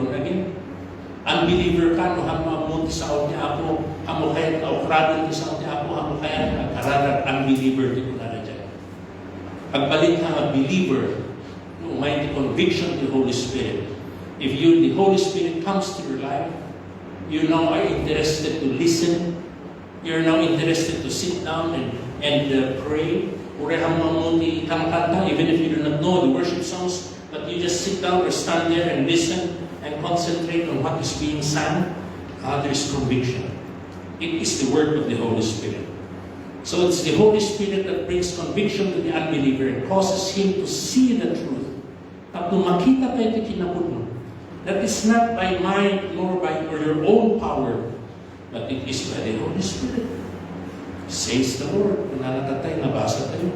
Unbeliever ka, no hamo ti sa ni Apo, hamo kaya kaukradon ti sa ni Apo, hamo kaya kararar unbeliever di ko na dyan. Pagbalik ka believer, no, may the conviction of the Holy Spirit. If the Holy Spirit comes to your life, you now are interested to listen. You're now interested to sit down and pray. Even if you do not know the worship songs, but you just sit down or stand there and listen and concentrate on what is being sung, there is conviction. It is the work of the Holy Spirit. So it's the Holy Spirit that brings conviction to the unbeliever and causes him to see the truth. Tapos makita tayo ito kinapudno. That is not by mind nor by your own power, but it is by the Holy Spirit. Says the Lord. Kung nanatatay, nabasa tayo.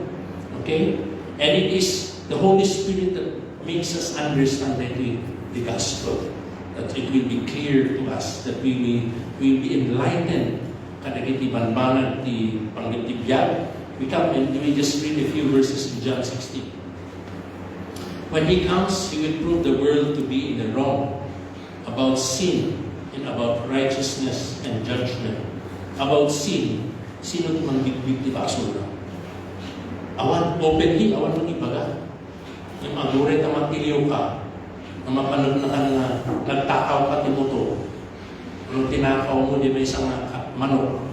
Okay? And it is the Holy Spirit that makes us understand the gospel. That it will be clear to us. That we will be enlightened. Kadagiti banbangan ti panggitibiyag. We just read a few verses in John 16. When He comes, He will prove the world to be in the wrong about sin and about righteousness and judgment. About sin, sino man bigbig di basura? Awan, openly, awan mong ibaga. Yung agure na matiliw ka, na mapanood na ka na nagtakaw ka timuto. Anong tinakaw mo, di may isang manok.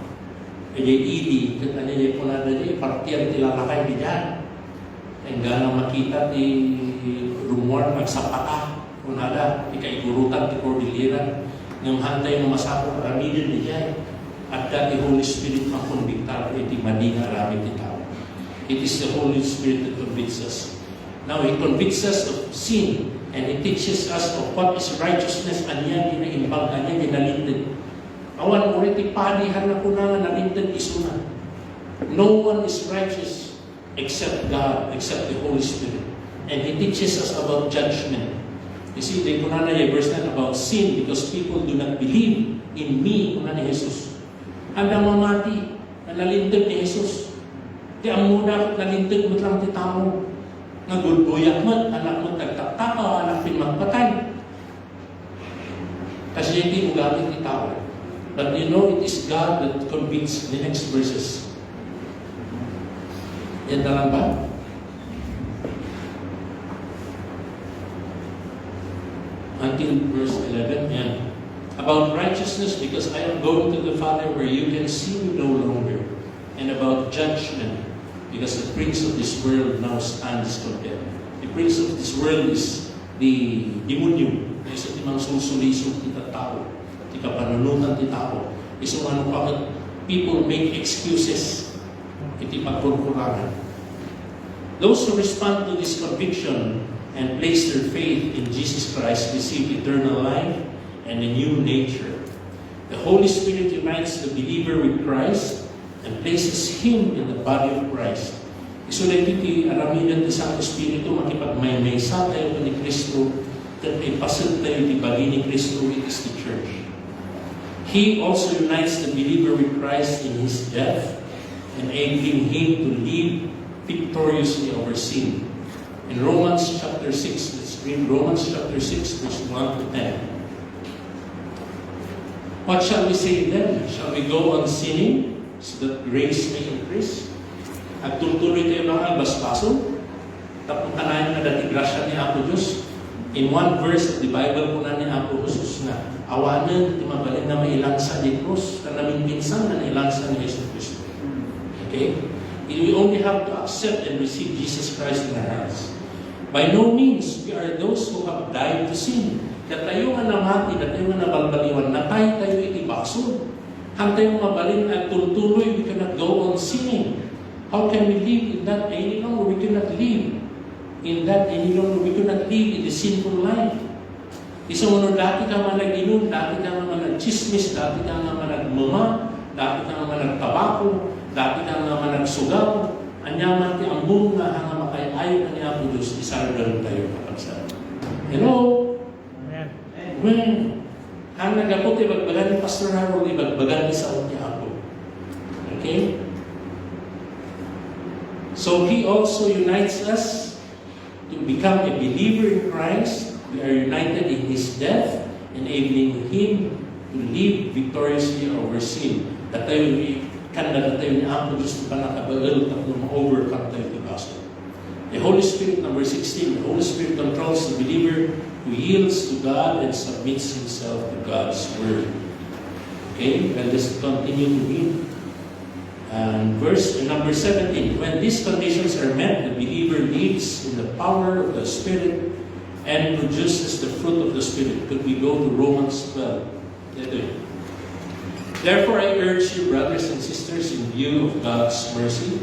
Kaya idi, kaya niya po na dali, partiyan tilalakay di dyan. Ang gana makita di rumor, magsapaka. Kung nada, ikaigurutan, di kordiliran. Ng hantay mo masapot, ramidin di dyan. At dati Holy Spirit makonbiktar, iti madinga ramid di tao. It is the Holy Spirit that convicts us. Now, He convicts us of sin and He teaches us of what is righteousness. Anya ginaimbag, anya ginalintid. Awan ulit ipadihan na kunangan nalintid isuna. No one is righteous except God, except the Holy Spirit. And He teaches us about judgment. You see, they kunana yung verse na about sin because people do not believe in me, kunana ni Jesus. Hanggang mamati, na nalintid ni Jesus. Di ang muna, nalintid mo lang ti tao. Nagulbuyak mo, anak mo tagtaktaka, anak pinagpatay. Kasi hindi mo gamit ni tao. But you know, it is God that convicts the next verses. Yan na lang ba? Until verse 11, yeah. About righteousness, because I am going to the Father where you can see me no longer. And about judgment, because the prince of this world now stands condemned. The prince of this world is the demonyo. Isa timang susulisong kita tao. Tika panunutan ti tao. Iso ano pa, people make excuses. Iti pagkurkurangan. Those who respond to this conviction and place their faith in Jesus Christ receive eternal life and a new nature. The Holy Spirit unites the believer with Christ and places him in the body of Christ. Isulay iti aramidan ti Santo Espiritu makipagmaymaysa tayo ni Kristo at ipasad tayo ti bagi ni Kristo, it is the church. He also unites the believer with Christ in His death, enabling him to live victoriously over sin. In Romans chapter 6, let's read Romans chapter 6, verse 1 to 10. What shall we say then? Shall we go on sinning so that grace may increase? At tutuloy tayo mga basbaso? Tapos kanayan na dati grasya ni Apo Diyos. In one verse of the Bible po na ni Apo Jesus na awanan, di mabalin na mailansa di krus, na naming pinsan na nailansa ni Jesus Christ. Okay? We only have to accept and receive Jesus Christ in our hearts. By no means, we are those who have died to sin. Kaya tayo nga namati, na tayo nga nabalbaliwan, natay tayo itibasod. Hang tayo mabalin at tuloy, we cannot go on sinning. How can we live in that any longer? We cannot live in that any longer. We cannot live in the sinful life. Isang ano, dati ka man nag-inom, dati ka man nag-chismis, dati ka man nagmama, dati ka man nagtabako, dati ka man nagsugaw, anyaman ti ambong nga hanga makay-ayo na niya po Diyos, isargal tayo kapagsa. Hello? Amen. Amen. Ang nagapot, ibagbagan ni Pastor Harold, ibagbagan ni Saot niya ako. Okay? So He also unites us to become a believer in Christ. We are united in His death, enabling Him to live victoriously over sin. That tayo kanda na tayo ni Apo Diyos na panakabagal at ma-overcome tayo the gospel. The Holy Spirit, number 16, the Holy Spirit controls the believer who yields to God and submits himself to God's Word. Okay, well, let's continue to read. And verse number 17, when these conditions are met, the believer lives in the power of the Spirit and produces the fruit of the Spirit. Could we go to Romans 12? Therefore, I urge you, brothers and sisters, in view of God's mercy,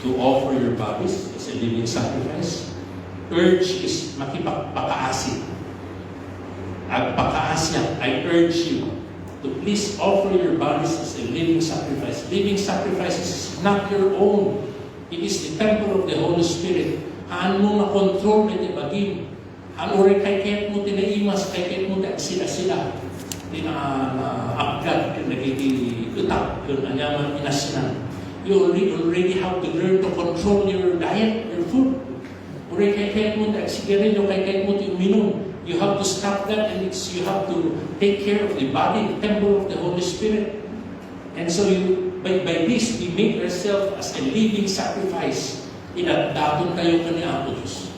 to offer your bodies as a living sacrifice. Urge is makipagpakaasi. Pakaasya, I urge you to please offer your bodies as a living sacrifice. Living sacrifice is not your own. It is the temple of the Holy Spirit. Haan mo na-control iti bagim. Haan uri kay mo tinaimas, kay mo sila-sila. Tina-upgrade, nagiging-utak, yun, anyaman, inasinan. You already have to learn to control your diet, your food. Uri kay mo, sigarilyo, kay mo uminom. You have to stop that, and you have to take care of the body, the temple of the Holy Spirit. And so by this, we make ourselves as a living sacrifice. Daton tayo ka ni Apo Diyos.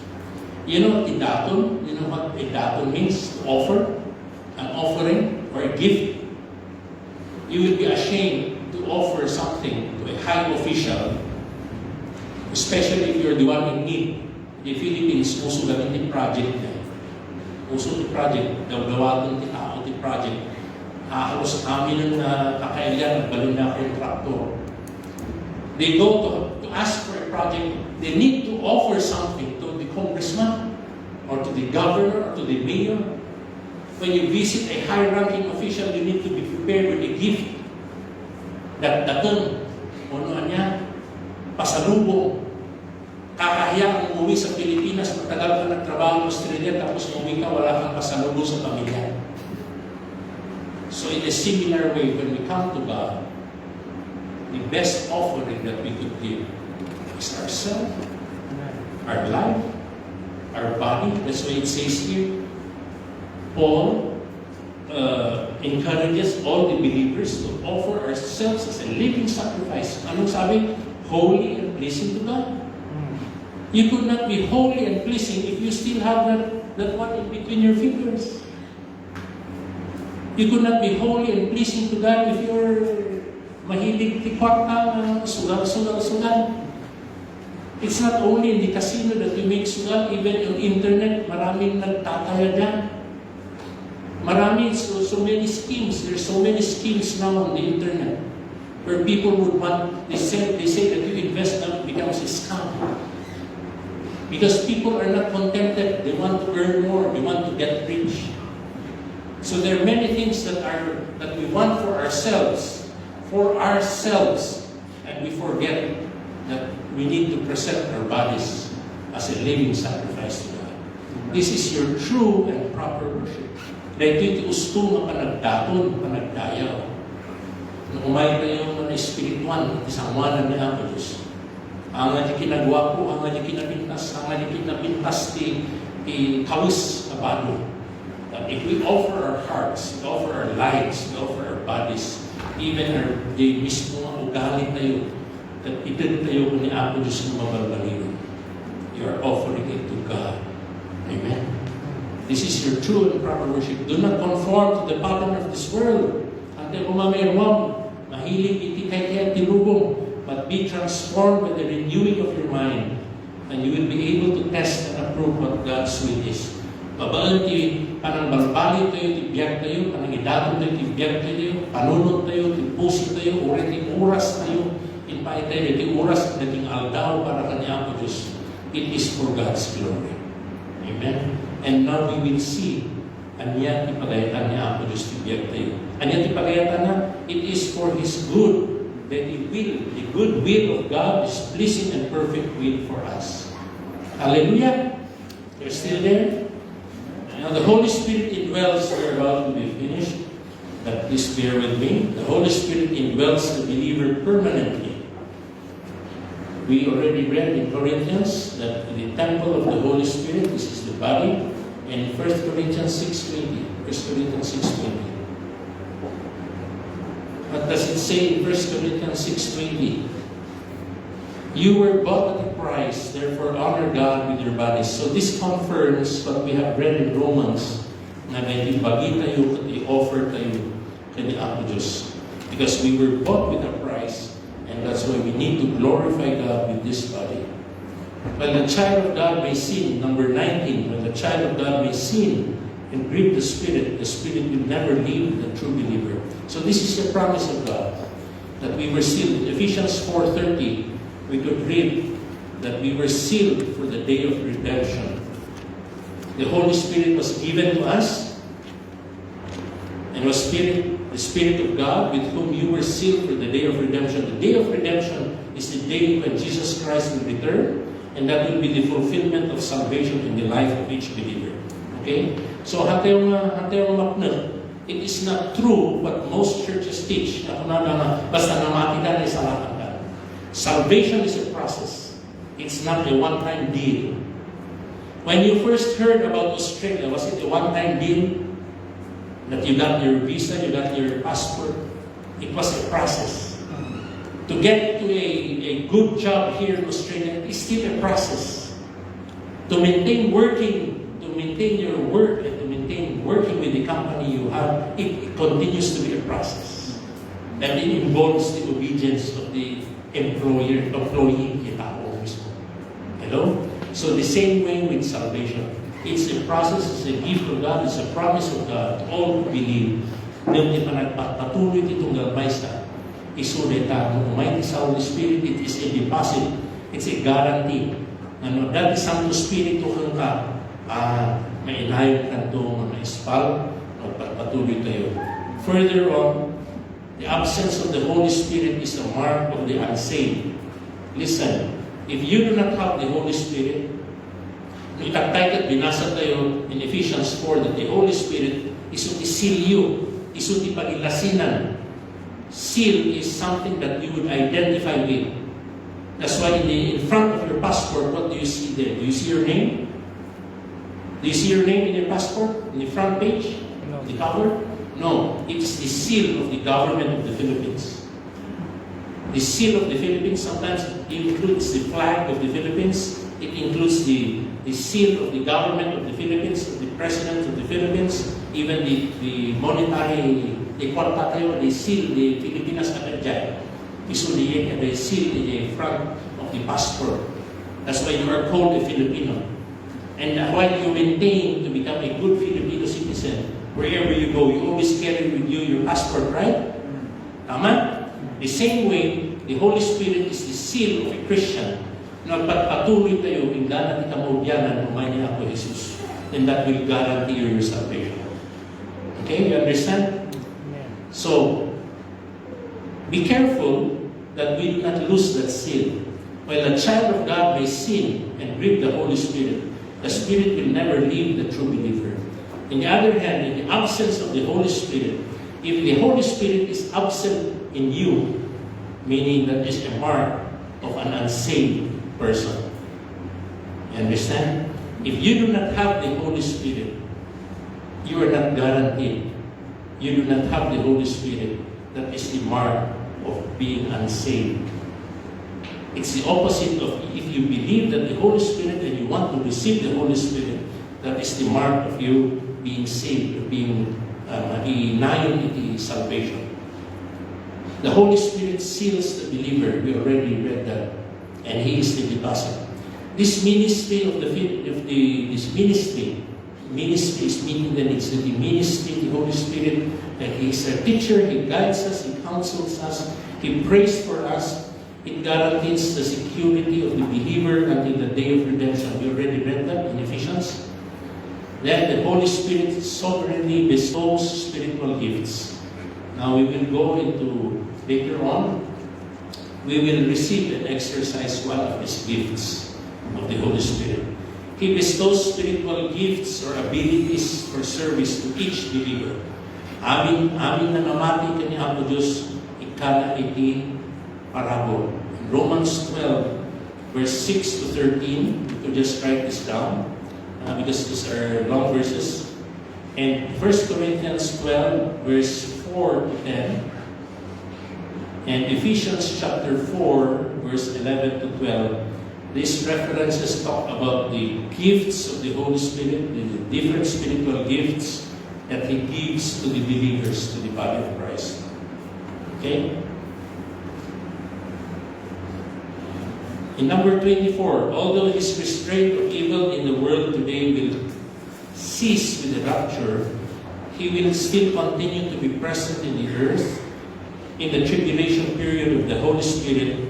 You know what daton? You know what daton means? To offer, an offering, or a gift. You will be ashamed to offer something to a high official, especially if you're the one in need. In the Philippines, muso gamin yung project niya. Uso ti project, gawatan ti tao ti project. Halos amin ang kakailian, balin na kontraktor. they go to ask for a project, they need to offer something to the congressman or to the governor or to the mayor. When you visit a high-ranking official, you need to be prepared with a gift. Dagdagan, ano niya, pasalubong. Kakahiya kung umuwi sa Pilipinas, matagal ka nagtrabaho sa Australia, tapos umuwi ka, wala kang pasalubong sa pamilya. So in a similar way, when we come to God, the best offering that we could give is ourselves, our life, our body. That's why it says here, Paul encourages all the believers to offer ourselves as a living sacrifice. Anong sabi? Holy and pleasing to God. You could not be holy and pleasing if you still have that one in between your fingers. You could not be holy and pleasing to God if you're mahilig tikwak ka, sugal. It's not only in the casino that you make sugal, even on internet, maraming nagtataya dyan. So many schemes. There's so many schemes now on the internet where people would want, they say that you invest now, it becomes a scam. Because people are not contented. They want to earn more. They want to get rich. So there are many things that we want for ourselves, and we forget that we need to present our bodies as a living sacrifice to God. This is your true and proper worship. Dahil ito'y usto nga panagdaton, panagdayaw. Nung umay tayo na espirituan, isang wanan ni Apo Diyos. Ang nga di kinagwapo, ang nga di kinapintas, ti kawis na bado. That if we offer our hearts, we offer our lives, we offer our bodies, even our di mismo nga ugali tayo, that itid tayo ni Apo Diyos ng mabalbaliro. You are offering it to God. Amen. This is your true and proper worship. Do not conform to the pattern of this world. Ante umamirwam, mahilig iti kaya tinubong, but be transformed by the renewing of your mind, and you will be able to test and approve what God's will is. Babaan ti panang balbali tayo, ti biyag tayo, panang idatong tayo, ti biyag tayo, panunod tayo, ti pusi tayo, uri ti oras tayo, inpay tayo, ti oras, nating aldaw para kanya Apo Diyos. It is for God's glory. Amen. And now we will see, anya ti pagayatan niya Apo Diyos ti biyag tayo. Anya ti pagayatan na, it is for His good, that the good will of God is pleasing and perfect will for us. Hallelujah! You're still there? Now the Holy Spirit indwells, we're about to be finished, but please bear with me. The Holy Spirit indwells the believer permanently. We already read in Corinthians that the temple of the Holy Spirit, this is the body, and 1 Corinthians 6:20. 1 Corinthians 6:20. What does it say in 1 Corinthians 6:20? You were bought at a price, therefore honor God with your bodies. So this confirms what we have read in Romans, na may bagi tayo at i-offer tayo kay Apo Diyos. Because we were bought with a price, and that's why we need to glorify God with this body. When the child of God may sin, number 19, when the child of God may sin and grieve the Spirit will never leave the true believer. So this is the promise of God, that we were sealed. In Ephesians 4:30, we could read that we were sealed for the day of redemption. The Holy Spirit was given to us, and the Spirit of God with whom you were sealed for the day of redemption. The day of redemption is the day when Jesus Christ will return, and that will be the fulfillment of salvation in the life of each believer. Okay? So, hatayong makna, it is not true what most churches teach. Basta namati ka na isalakan ka. Salvation is a process. It's not a one-time deal. When you first heard about Australia, was it a one-time deal? That you got your visa, you got your passport? It was a process. To get to a good job here in Australia is still a process. To maintain your work, and to maintain working with the company you have, it continues to be a process. And it involves the obedience of the employee, Hello? So the same way with salvation. It's a process, it's a gift of God, it's a promise of God to all who believe. Nung di pa nagpatuloy itong galmay sa isulita, kung may Holy Spirit, it is a deposit. It's a guarantee. Ano, dati Santo Spirito kang ka, may inayon ka doon, may ispal, magpatuloy tayo. Further on, the absence of the Holy Spirit is a mark of the unsaved. Listen, if you do not have the Holy Spirit, itatay at binasa tayo in Ephesians 4 that the Holy Spirit isut isilyo, isut ipagilasinan. Seal is something that you would identify with. That's why in front of your passport, what do you see there? Do you see your name? Do you see your name in your passport? In the front page? No. The cover? No. It's the seal of the government of the Philippines. The seal of the Philippines sometimes includes the flag of the Philippines. It includes the seal of the government of the Philippines, of the president of the Philippines, even the monetary, the kwarta tayo, the seal, the Pilipinas Akadjay. Isuliye they seal in the front of the passport. That's why you are called a Filipino. And while you maintain to become a good Filipino citizen, wherever you go, you always carry with you your passport, right? Tama? The same way, the Holy Spirit is the seal of a Christian. Nagpatuloy tayo, ingana kita maudyanan, umay niya ako, Jesus. And that will guarantee your salvation. Okay, you understand? Amen. So, be careful that we do not lose that seal. While a child of God may sin and grieve the Holy Spirit, the Spirit will never leave the true believer. On the other hand, in the absence of the Holy Spirit, if the Holy Spirit is absent in you, meaning that is a mark of an unsaved person. You understand? If you do not have the Holy Spirit, you are not guaranteed. You do not have the Holy Spirit. That is the mark of being unsaved. It's the opposite of if you believe that the Holy Spirit and you want to receive the Holy Spirit, that is the mark of you being saved, or being inayon iti salvation. The Holy Spirit seals the believer. We already read that. And He is the deposit. This ministry of this ministry is meaning that it's the ministry, the Holy Spirit, that He is our teacher, He guides us, He counsels us, He prays for us. It guarantees the security of the believer until the day of redemption. We already read that in Ephesians. Then the Holy Spirit sovereignly bestows spiritual gifts. Now we will go into, later on, we will receive and exercise one of these gifts of the Holy Spirit. He bestows spiritual gifts or abilities for service to each believer. Amin na namati kani Apo Diyos, ikala iti parabol. Romans 12, verse 6 to 13. You could just write this down because these are long verses. And 1 Corinthians 12, verse 4 to 10. And Ephesians chapter 4, verse 11 to 12. These references talk about the gifts of the Holy Spirit, the different spiritual gifts that He gives to the believers, to the body of Christ. Okay? In number 24, although His restraint of evil in the world today will cease with the rapture, He will still continue to be present in the earth in the tribulation period of the Holy Spirit.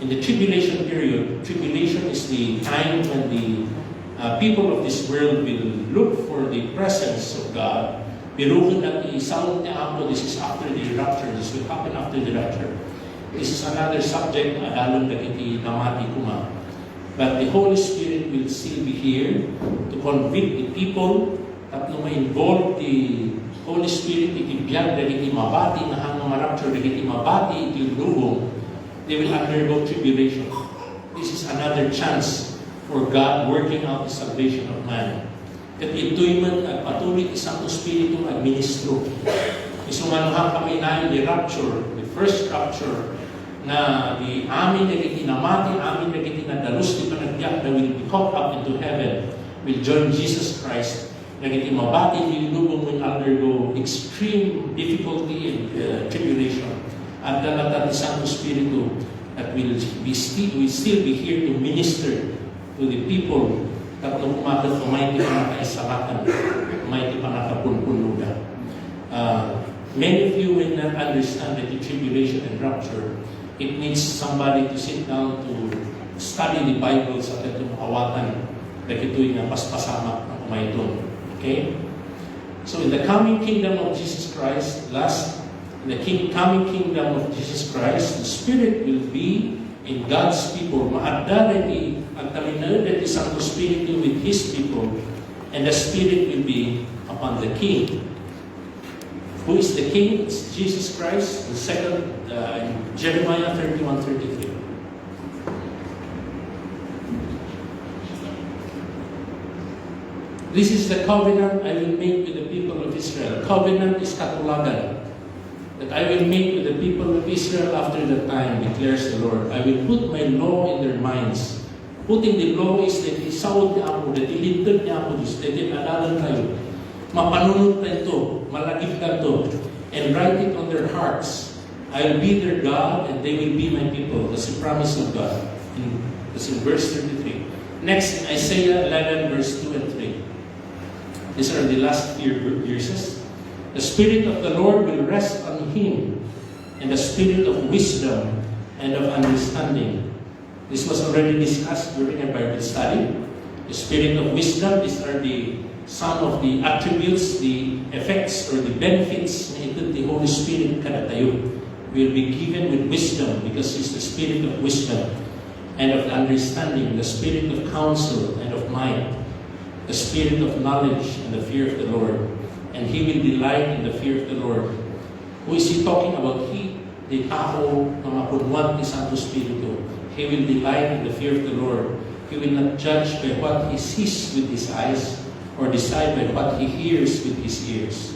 In the tribulation period, tribulation is the time when the people of this world will look for the presence of God. Birugan at isang niya this is after the rapture. This will happen after the rapture. This is another subject, adalon na iti namati kuma. But the Holy Spirit will still be here to convict the people at no may involve the Holy Spirit iti biyag na iti mabati na hanggang marapture na iti mabati iti lubong. They will undergo tribulation. This is another chance for God working out the salvation of man. At ito'y man patuloy isang Espiritu administro. Isumanuhan kami na yung rapture, the first rapture, na di amin na itinamati, amin na itinadalus, di panagyak, na will be caught up into heaven, will join Jesus Christ, na itimabati, nilulubong will undergo extreme difficulty and tribulation. At dalatan ni Santo Espiritu that will still be here to minister to the people at nung umagat kumaiti pa nakaisalakan, kumaiti pa nakapunpunugan. Many of you will not understand that the tribulation and rapture it needs somebody to sit down to study the Bible sa itong awatan na ito'y napaspasama ng kumaitong. Okay? So in the coming kingdom of Jesus Christ, coming kingdom of Jesus Christ, the Spirit will be in God's people. Maaddarati ang taminod at isang Espiritu with His people, and the Spirit will be upon the King. Who is the King? It's Jesus Christ. The second, Jeremiah 31:33. This is the covenant I will make with the people of Israel. Covenant is katulagan. That I will make with the people of Israel after that time, declares the Lord. I will put my law in their minds. Putting the law is that isaud niya ako, that ilintod niya ako, that inalalan tayo. Mapanunod na ito, malagip na ito, and write it on their hearts. I will be their God, and they will be my people. That's the promise of God. That's in verse 33. Next, in Isaiah 11, verse 2 and 3. These are the last few verses. The Spirit of the Lord will rest on him, and the Spirit of wisdom and of understanding. This was already discussed during a Bible study. The Spirit of wisdom, these are some of the attributes, the effects, or the benefits na ito the Holy Spirit kada tayo will be given with wisdom, because He's the Spirit of wisdom and of understanding, the Spirit of counsel and of might, the Spirit of knowledge and the fear of the Lord. And He will delight in the fear of the Lord. Who is He talking about? He, the tao na mapunwan ni Santo Espiritu. He will delight in the fear of the Lord. He will not judge by what he sees with his eyes, or decide by what he hears with his ears.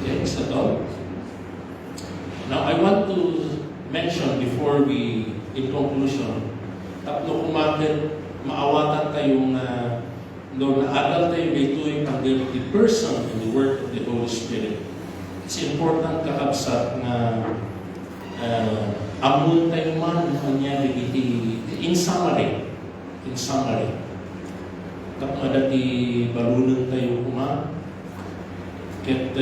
Okay, is that all? Now, I want to mention before we, in conclusion, tatlo kumatin, maawatan kayong no, naadal tayo ito'y the person and the work of the Holy Spirit. It's important kakabsat na amun tayo man nangyari in summary. Kapag dati balunan tayo kuma, ket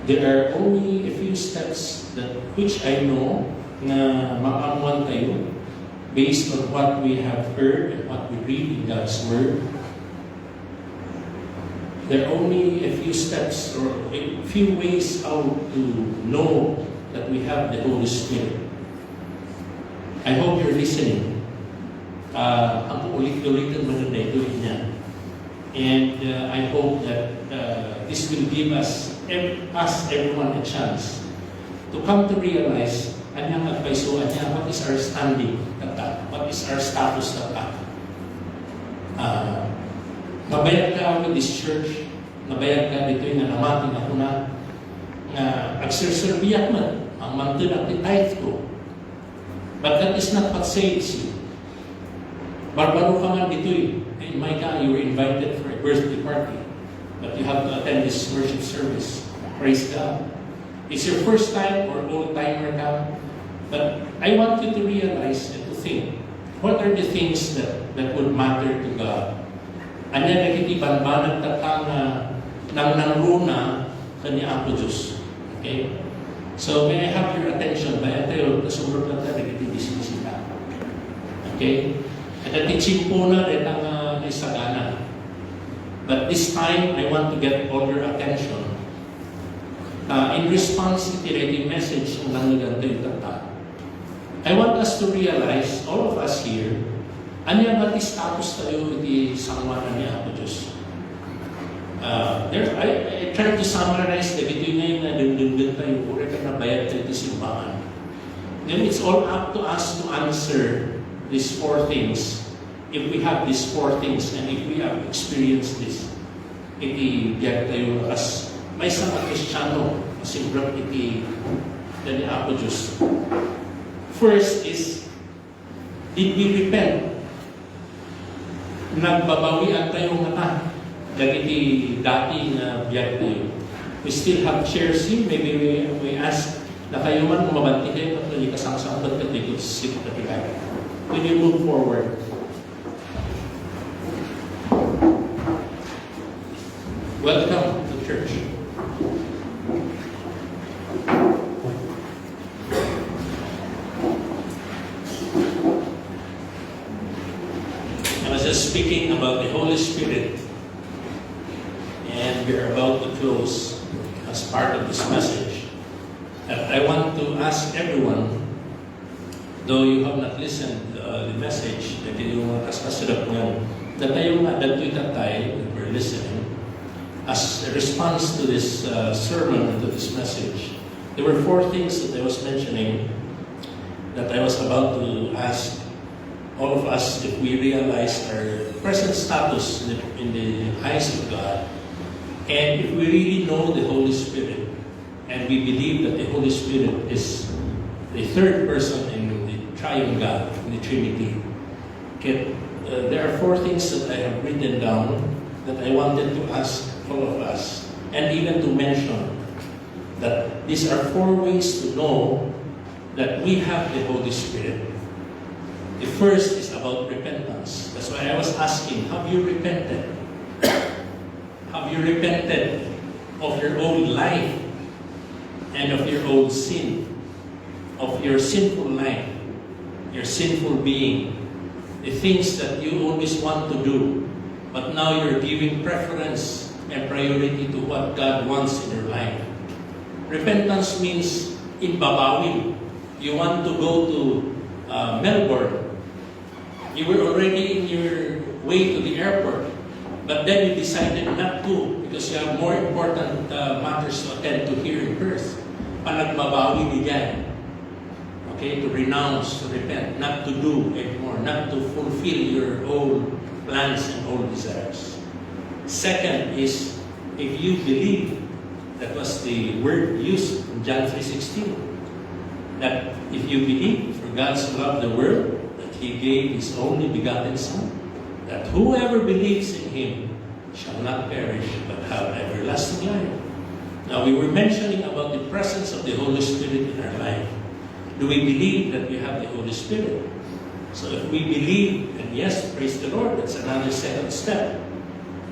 there are only a few steps which I know na maamuan tayo based on what we have heard and what we read in God's Word. There are only a few steps or a few ways how to know that we have the Holy Spirit. I hope you're listening. Ang ulit-ulitin mo na ito niya. And I hope that this will give us everyone a chance to come to realize anyang advisoan niya, what is our standing at that? What is our status at that? Mabayag ka with this church, mabayag ka dito yung namating ako na agserserbiyak man, ang mantun at tithe ko. But that is not what saves you. Barbaro ka man dito eh. In my God, you were invited for a birthday party, but you have to attend this worship service. Praise God. It's your first time or old-timer ka, but I want you to realize and to think, what are the things that would matter to God? Anya nagitibanbanag tatang nang nangruna kanya Apo Diyos. Okay? So, may I have your attention? Bayan tayo, kasumrot lang tayo, nagitibisibisita. Okay? At natin po na rin ang isagana. But this time, I want to get all your attention. In response to the message ng nangyagan tayo tata, I want us to realize, all of us here, anya ba status tayo iti sangwanan ni Apo Diyos? I tried to summarize the video ngayon na dundun tayo, kung ka nabayad tayo iti simbahan. Then it's all up to us to answer these four things. If we have these four things and if we have experienced this, iti biyak tayo as may isang Kristiyano kasi brak iti ni Apo Diyos. First is, did we repent? Nagbabawian tayo nga dagiti dati na biyak tayo. We still have chairs here. Maybe we ask na kayo man mabanti kayo at hindi kasang-sangbat ka tayo sit at the back. When you move forward, welcome to church. speaking about the Holy Spirit, and we're about to close as part of this message. I want to ask everyone, though you have not listened the message, that yung kasasurap ngayon, that tayo nga, that we tatay, that we're listening, as a response to this sermon, to this message, there were 4 things that I was mentioning that I was about to ask all of us if we realize our present status in the eyes of God, and if we really know the Holy Spirit, and we believe that the Holy Spirit is the third person in the triune God, in the Trinity. Okay, there are 4 things that I have written down that I wanted to ask all of us, and even to mention that these are 4 ways to know that we have the Holy Spirit. The first is about repentance. That's why I was asking, have you repented? Have you repented of your old life and of your old sin, of your sinful life, your sinful being, the things that you always want to do, but now you're giving preference and priority to what God wants in your life? Repentance means imbabawin. You want to go to Melbourne. You were already in your way to the airport, but then you decided not to because you have more important matters to attend to here in Perth. Panagbabawi diyan. Okay, to renounce, to repent, not to do anymore, not to fulfill your old plans and old desires. Second is, if you believe, that was the word used in John 3:16, that if you believe, for God so loved the world, that He gave His only begotten Son, that whoever believes in Him shall not perish, but have everlasting life. Now, we were mentioning about the presence of the Holy Spirit in our life. Do we believe that we have the Holy Spirit? So if we believe, and yes, praise the Lord, that's another second step.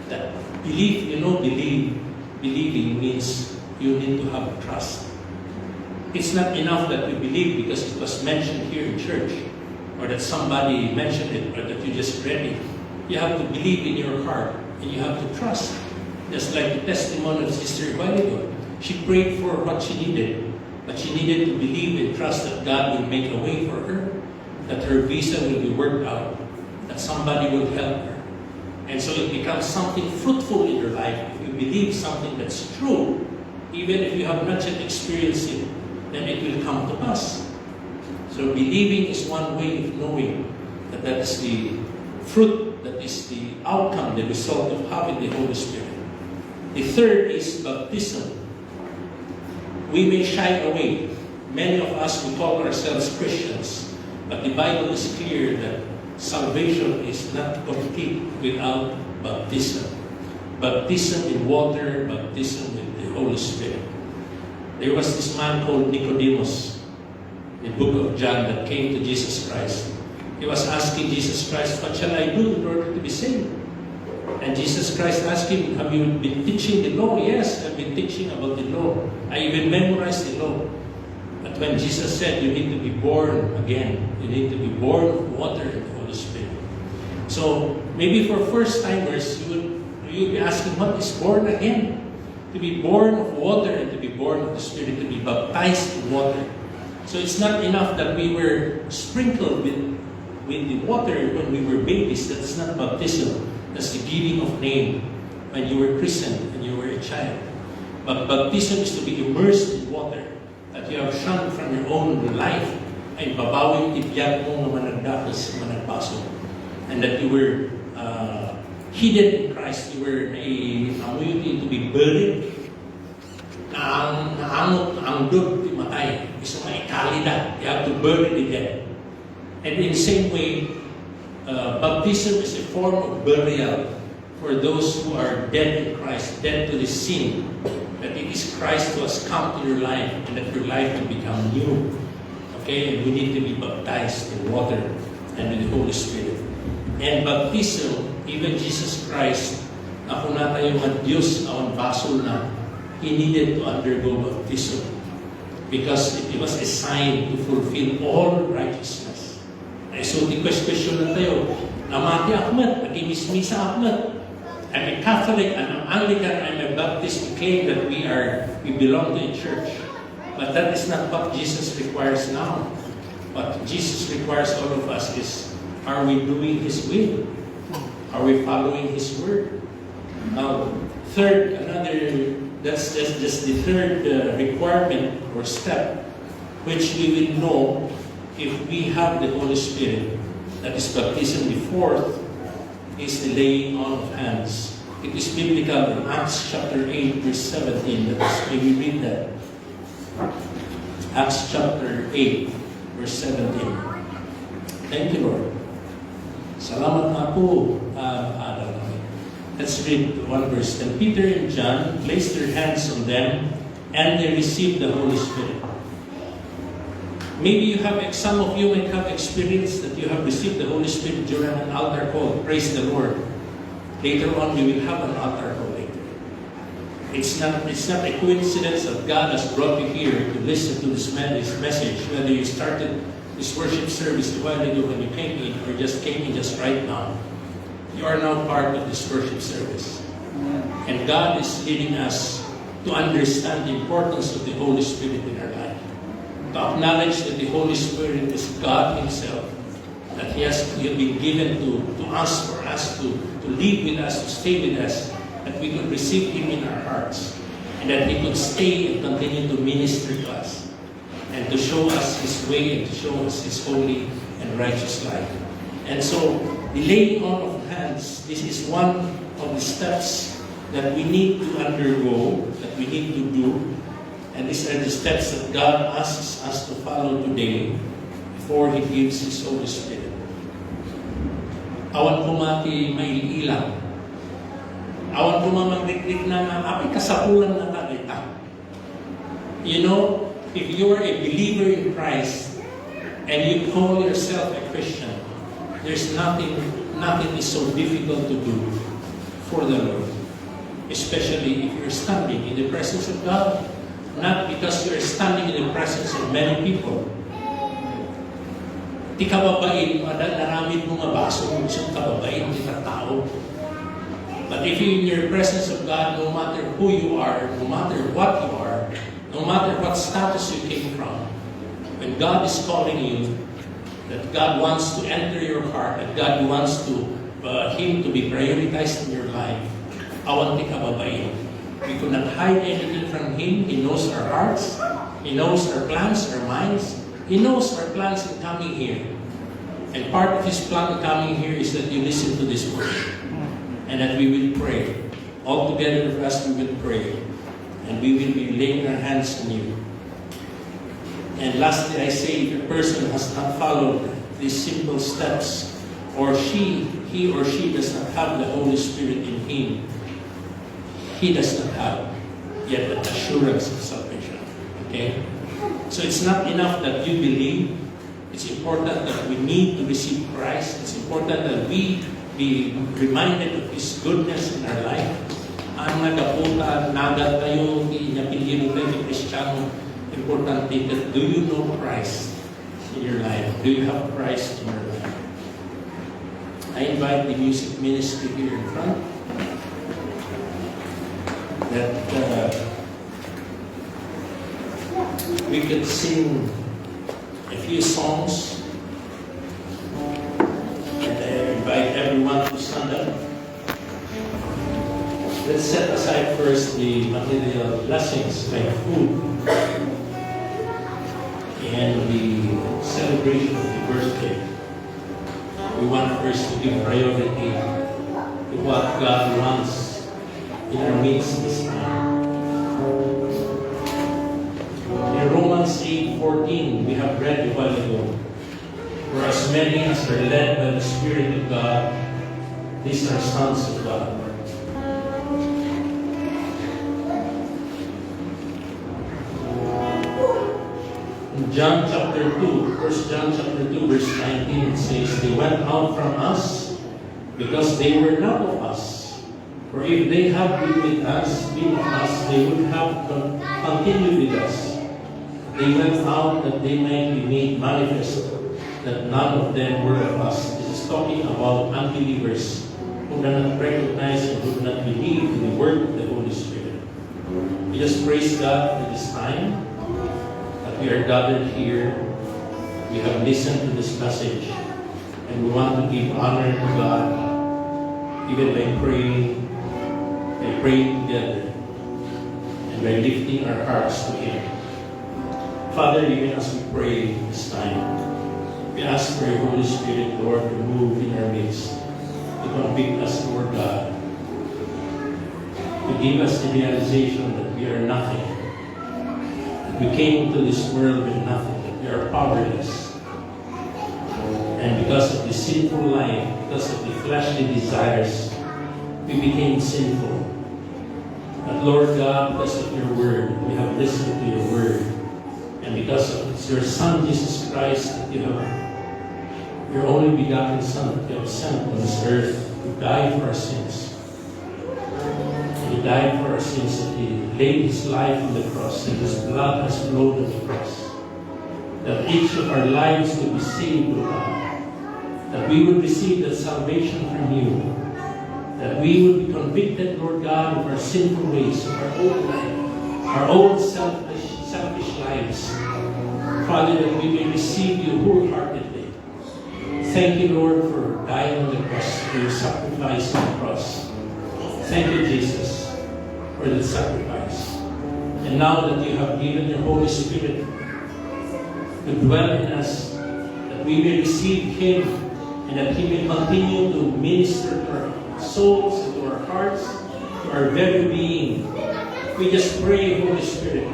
That believe, believing means you need to have trust. It's not enough that we believe because it was mentioned here in church, or that somebody mentioned it, or that you just read it. You have to believe in your heart, and you have to trust. Just like the testimony of Sister Juanito. She prayed for what she needed, but she needed to believe and trust that God will make a way for her, that her visa will be worked out, that somebody will help her. And so it becomes something fruitful in your life. If you believe something that's true, even if you have not yet experienced it, then it will come to pass. So believing is one way of knowing that that is the fruit, that is the outcome, the result of having the Holy Spirit. The third is baptism. We may shy away. Many of us, we call ourselves Christians, but the Bible is clear that salvation is not complete without baptism. Baptism in water, baptism with the Holy Spirit. There was this man called Nicodemus, in the book of John, that came to Jesus Christ. He was asking Jesus Christ, what shall I do in order to be saved? And Jesus Christ asked him, have you been teaching the law? Yes, I've been teaching about the law. I even memorized the law. But when Jesus said, you need to be born again, you need to be born of water and the Holy Spirit. So maybe for first-timers, you'll be asking, what is born again? To be born of water and to be born of the Spirit, to be baptized in water. So it's not enough that we were sprinkled with the water when we were babies. That's not baptism. That's the giving of name when you were christened, when you were a child. But baptism is to be immersed in water, that you have shrunk from your own life, ay babawin tibiyag mo nga managdakas, managpaso. And that you were hidden in Christ. You were amuyo to be buried. Naangot, naangdod, timatay. Isa maikalida. You have to bury the dead. And in the same way, baptism is a form of burial for those who are dead in Christ, dead to the sin. That it is Christ who has come to your life and that your life will become new. Okay? And we need to be baptized in water and with the Holy Spirit. And baptism, even Jesus Christ, ako na tayo mga Diyos na basol na, He needed to undergo baptism because it was a sign to fulfill all righteousness. So the question na tayo, Amati Ahmed, Akimismisa Ahmed. I'm a Catholic, I'm Anglican, I'm a Baptist. We claim that we belong to a church. But that is not what Jesus requires now. What Jesus requires all of us is, are we doing His will? Are we following His word? Now, that's just the third requirement or step, which we will know if we have the Holy Spirit. That is baptism. The fourth is the laying on of hands. It is biblical in Acts chapter 8, verse 17. May we read that. Acts chapter 8, verse 17. Thank you, Lord. Salamat na po, Adam. Let's read one verse. Then Peter and John placed their hands on them, and they received the Holy Spirit. Maybe some of you might have experienced that you have received the Holy Spirit during an altar call. Praise the Lord. Later on, we will have an altar call later. It's not a coincidence that God has brought you here to listen to this message, whether you started this worship service a while ago when you came in, or just came in just right now. You are now part of this worship service. And God is leading us to understand the importance of the Holy Spirit in our life. To acknowledge that the Holy Spirit is God Himself, that He has been given to us, for us to live with us, to stay with us, that we could receive Him in our hearts, and that He could stay and continue to minister to us, and to show us His way, and to show us His holy and righteous life. And so, the laying on of hands, this is one of the steps that we need to undergo, that we need to do. And these are the steps that God asks us to follow today before He gives His Holy Spirit. Awan pumati maiilang. Awan pumamagdikdik na apay kasapulan na kita. You know, if you are a believer in Christ and you call yourself a Christian, there's nothing is so difficult to do for the Lord. Especially if you're standing in the presence of God. Not because you're standing in the presence of many people. Di ka babain, naramid mo mabaso mo siyang kababain, di ka tao. But if you're in your presence of God, no matter who you are, no matter what you are, no matter what status you came from, when God is calling you, that God wants to enter your heart, that God wants Him to be prioritized in your life, awan di ka babain. We could not hide anything from Him. He knows our hearts. He knows our plans, our minds. He knows our plans in coming here. And part of His plan in coming here is that you listen to this word. And that we will pray. All together with us, we will pray. And we will be laying our hands on you. And lastly, I say, if a person has not followed these simple steps, or he or she does not have the Holy Spirit in him, he does not have yet the assurance of salvation. Okay? So it's not enough that you believe. It's important that we need to receive Christ. It's important that we be reminded of His goodness in our life. Ang nagaputa, nagat kayo, inapilin kayo, Kristiyano, importante that do you know Christ in your life? Do you have Christ in your life? I invite the music ministry here in front. That we could sing a few songs, and I invite everyone to stand up. Let's set aside first the material blessings like food and the celebration of the birthday. We want first to give priority to what God wants in our midst this time. In Romans 8:14, we have read a while ago, for as many as are led by the Spirit of God, these are sons of God. In John chapter 2, 1 John chapter 2, verse 19, it says, they went out from us because they were not of us. For if they had been of us, they would have continued with us. They went out that they might be made manifest that none of them were of us. This is is talking about unbelievers who do not recognize and do not believe in the work of the Holy Spirit. We just praise God for this time that we are gathered here. We have listened to this message, and we want to give honor to God, even by praying together, and by lifting our hearts to Him. Father, even as we pray this time, we ask for your Holy Spirit, Lord, to move in our midst, to convict us, Lord God, to give us the realization that we are nothing, that we came into this world with nothing, that we are powerless. And because of the sinful life, because of the fleshly desires, we became sinful. But Lord God, because of your word, we have listened to your word. And because of your Son, Jesus Christ, that you have, your only begotten Son, that you have sent on this earth to die for our sins. And He died for our sins, that He laid His life on the cross, and His blood has flowed on the cross. That each of our lives would be saved, O God. That we would receive that salvation from you. That we would be convicted, Lord God, of our sinful ways, of our own life, our own selfish lives. Father, that we may receive you wholeheartedly. Thank you, Lord, for dying on the cross, for your sacrifice on the cross. Thank you, Jesus, for the sacrifice. And now that you have given your Holy Spirit to dwell in us, that we may receive Him, and that He may continue to minister to our souls and to our hearts, to our very being. We just pray, Holy Spirit,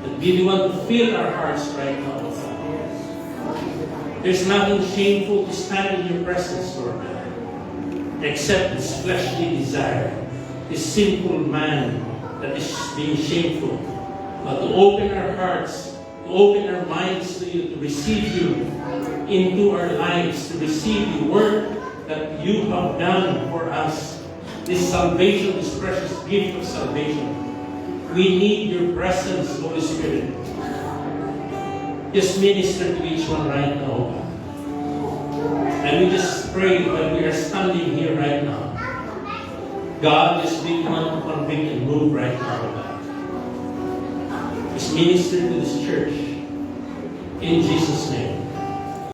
that we want to fill our hearts right now. There's nothing shameful to stand in your presence, Lord God, except this fleshly desire, this sinful man that is being shameful. But to open our hearts, to open our minds to you, to receive you into our lives, to receive the work that you have done for us, this salvation, this precious gift of salvation. We need your presence, Holy Spirit. Just minister to each one right now. And we just pray when we are standing here right now. God, just be one to convict and move right now, God. Just minister to this church. In Jesus' name.